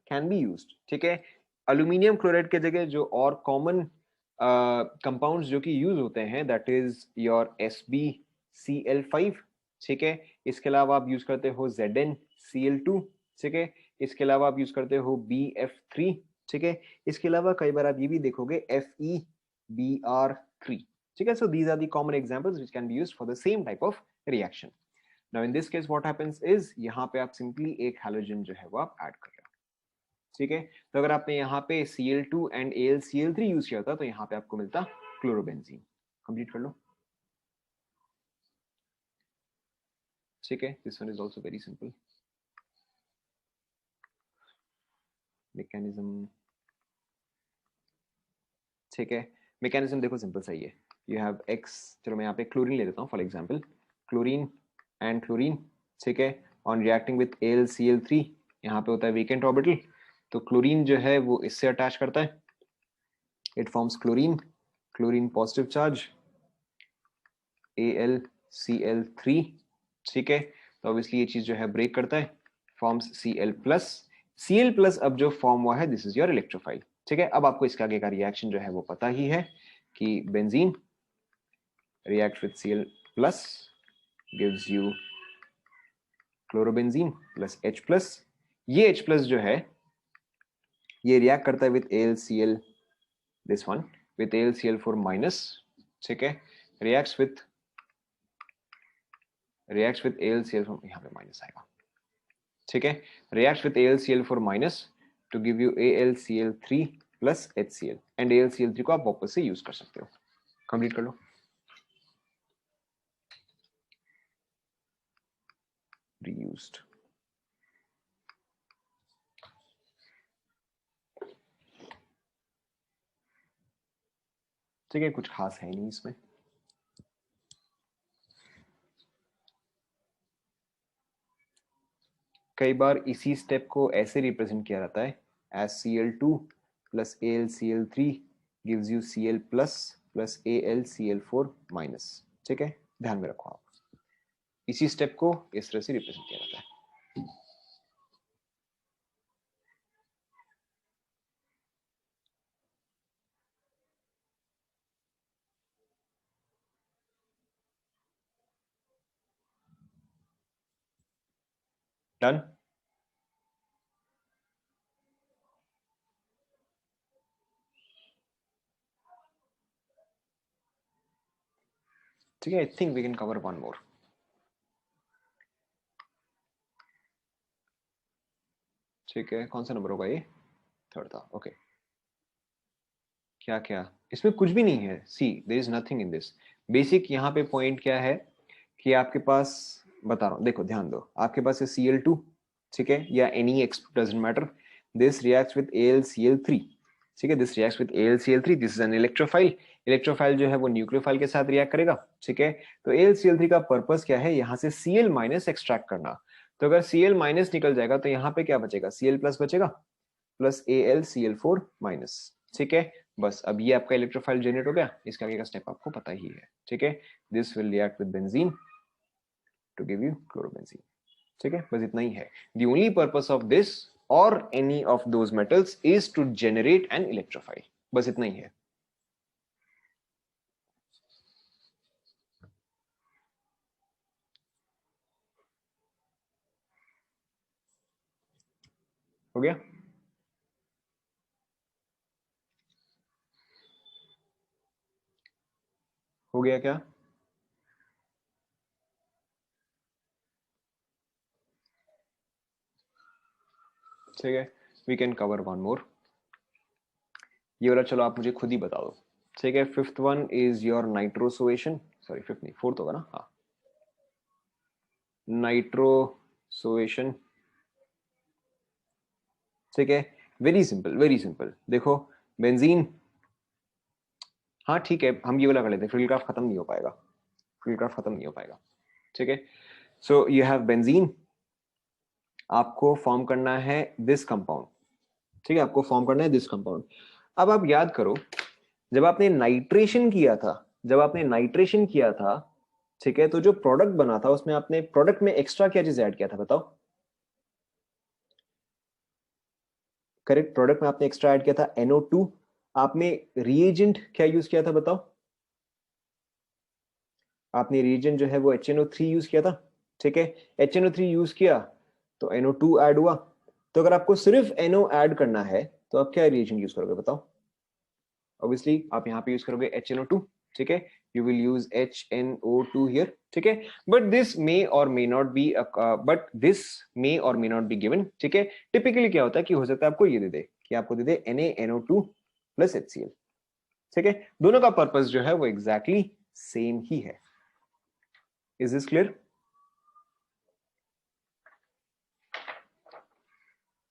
can be used, ठीक है। अल्यूमिनियम क्लोराइड के जगह जो और कॉमन कंपाउंड्स जो कि यूज होते हैं दैट इज योर SbCl5, ठीक है। इसके अलावा आप यूज करते हो ZnCl2, ठीक है। इसके अलावा आप यूज करते हो BF3, ठीक है। इसके अलावा कई बार आप ये भी देखोगे FeBr3, ठीक है। So these are the common examples which can be used for the same type of reaction. Now in this case what happens is यहाँ पे आप सिंपली एक हैलोजन जो है वो आप ऐड कर रहे हो, ठीक है। तो अगर आपने यहाँ पे Cl2 एंड AlCl3 यूज किया था तो यहाँ पे आपको मिलता क्लोरोबेंजीन। कंप्लीट कर लो, ठीक है। This one is also very simple. Mechanism, ठीक है, मैकेनिज्म देखो सिंपल सही है। यू हैव X, चलो मैं यहाँ पे क्लोरीन ले लेता हूँ for example, chlorine and chlorine, ठीक है, ऑन रिएक्टिंग विथ AlCl3, यहाँ पे होता है वेकेंट ऑर्बिटल, तो क्लोरीन जो है वो इससे अटैच करता है, it forms chlorine, chlorine positive charge AlCl3, ठीक है। तो ऑब्वियसली ये चीज जो है ब्रेक करता है, फॉर्म्स Cl+, अब जो फॉर्म हुआ है दिस इज योर इलेक्ट्रोफाइल, ठीक है। अब आपको इसके आगे का रिएक्शन जो है वो पता ही है कि benzene react with Cl+ gives you chlorobenzene plus H+, ये H+ जो है ये रिएक्ट करता है with AlCl, this one with AlCl4-, ठीक है, रिएक्ट्स विथ AlCl, यहाँ पे माइनस आएगा, ठीक है, reacts with AlCl4- to give you AlCl3 plus HCl, and AlCl3 को आप वापस से यूज कर सकते हो। कंप्लीट कर लो, रीयूज्ड, ठीक है, कुछ खास है नहीं इसमें। कई बार इसी स्टेप को ऐसे रिप्रेजेंट किया जाता है as Cl2 plus AlCl3 gives you Cl plus AlCl4-, ठीक है, ध्यान में रखो आप, इसी स्टेप को इस तरह से रिप्रेजेंट किया जाता है। डन, ठीक है, I think we can cover one more. ठीक है, कौन सा नंबर होगा ये? थर्ड था, ओके। क्या क्या इसमें कुछ भी नहीं है, see there is nothing in this. Basic यहाँ पे पॉइंट क्या है कि आपके पास, बता रहा हूँ, देखो ध्यान दो, आपके पास है Cl2, ठीक है, या any X doesn't matter, this reacts with AlCl3, ठीक है, this reacts with AlCl3, this is an electrophile, electrophile जो है वो न्यूक्लियोफाइल के साथ रिएक्ट करेगा, ठीक है। तो AlCl3 का पर्पस क्या है, यहाँ से Cl- एक्सट्रैक्ट करना। तो अगर Cl- निकल जाएगा तो यहाँ पे क्या बचेगा, Cl+ बचेगा प्लस AlCl4-, ठीक है। बस अब ये आपका इलेक्ट्रोफाइल जनरेट हो गया, इसका आगे का स्टेप आपको पता ही है, ठीक है। This will react with benzene to give you chlorobenzene, ठीक है, बस इतना ही है। The only purpose of this और any of those metals is to generate an electrophile, बस इतना ही है। हो गया, हो गया क्या? ठीक है, we can cover one more. ये वाला चलो आप मुझे खुद ही बता दो, ठीक है। Fifth one is your nitrosation, sorry fifth नहीं, फोर्थ होगा ना, हाँ। नाइट्रोसोएशन, ठीक है, वेरी सिंपल वेरी सिंपल। देखो बेंजीन, हाँ ठीक है, हम ये वाला कर लेते हैं, फ्रिलक्राफ्ट खत्म नहीं हो पाएगा, फ्रिलक्राफ्ट खत्म नहीं हो पाएगा, ठीक है। सो यू हैव बेंजीन, आपको फॉर्म करना है दिस कंपाउंड, ठीक है, आपको फॉर्म करना है दिस कंपाउंड। अब आप याद करो, जब आपने नाइट्रेशन किया था, जब आपने नाइट्रेशन किया था, ठीक है, तो जो प्रोडक्ट बना था उसमें आपने प्रोडक्ट में एक्स्ट्रा क्या चीज ऐड किया था बताओ? करेक्ट, प्रोडक्ट में आपने एक्स्ट्रा ऐड किया था NO2। आपने रिएजेंट क्या यूज किया था बताओ? आपने रिएजेंट जो है वो HNO3 यूज किया था, ठीक है। HNO3 यूज किया तो NO2 ऐड हुआ। तो अगर आपको सिर्फ NO ऐड करना है तो आप क्या रिएजेंट यूज करोगे बताओ? ऑब्वियसली आप यहाँ पे यूज करोगे HNO2, ठीक है, you will use HNO2 here, ठीक है। बट दिस मे और may not be, but this may और मे नॉट बी गिवन, ठीक है। टिपिकली क्या होता है कि हो सकता है आपको ये दे दे कि आपको दे दे NaNO2 प्लस HCl, ठीक है। दोनों का पर्पस जो है वो एग्जैक्टली सेम ही है। Is this clear?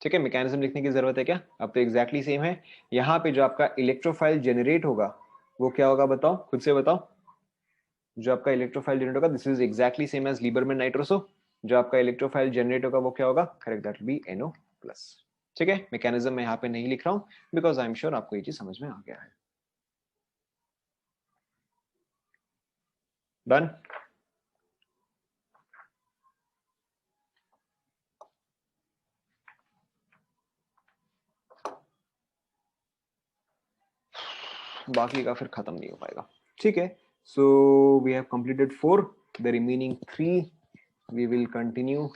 ठीक है, मैकेनिज्म लिखने की जरूरत है क्या? अब तो एग्जैक्टली सेम है। यहाँ पे जो आपका इलेक्ट्रोफाइल जनरेट होगा वो क्या होगा बताओ, खुद से बताओ। जो आपका इलेक्ट्रोफाइल जनरेट होगा, this is exactly same as Liebermann nitroso. जो आपका इलेक्ट्रोफाइल जनरेट होगा वो क्या होगा? Correct, that will be NO plus, ठीक है। मैकेनिज्म मैं यहाँ पे नहीं लिख रहा हूँ बिकॉज आई एम श्योर आपको ये चीज समझ में आ गया है। डन। बाकी का फिर खत्म नहीं हो पाएगा, ठीक है। So we have completed 4, the remaining 3 we will continue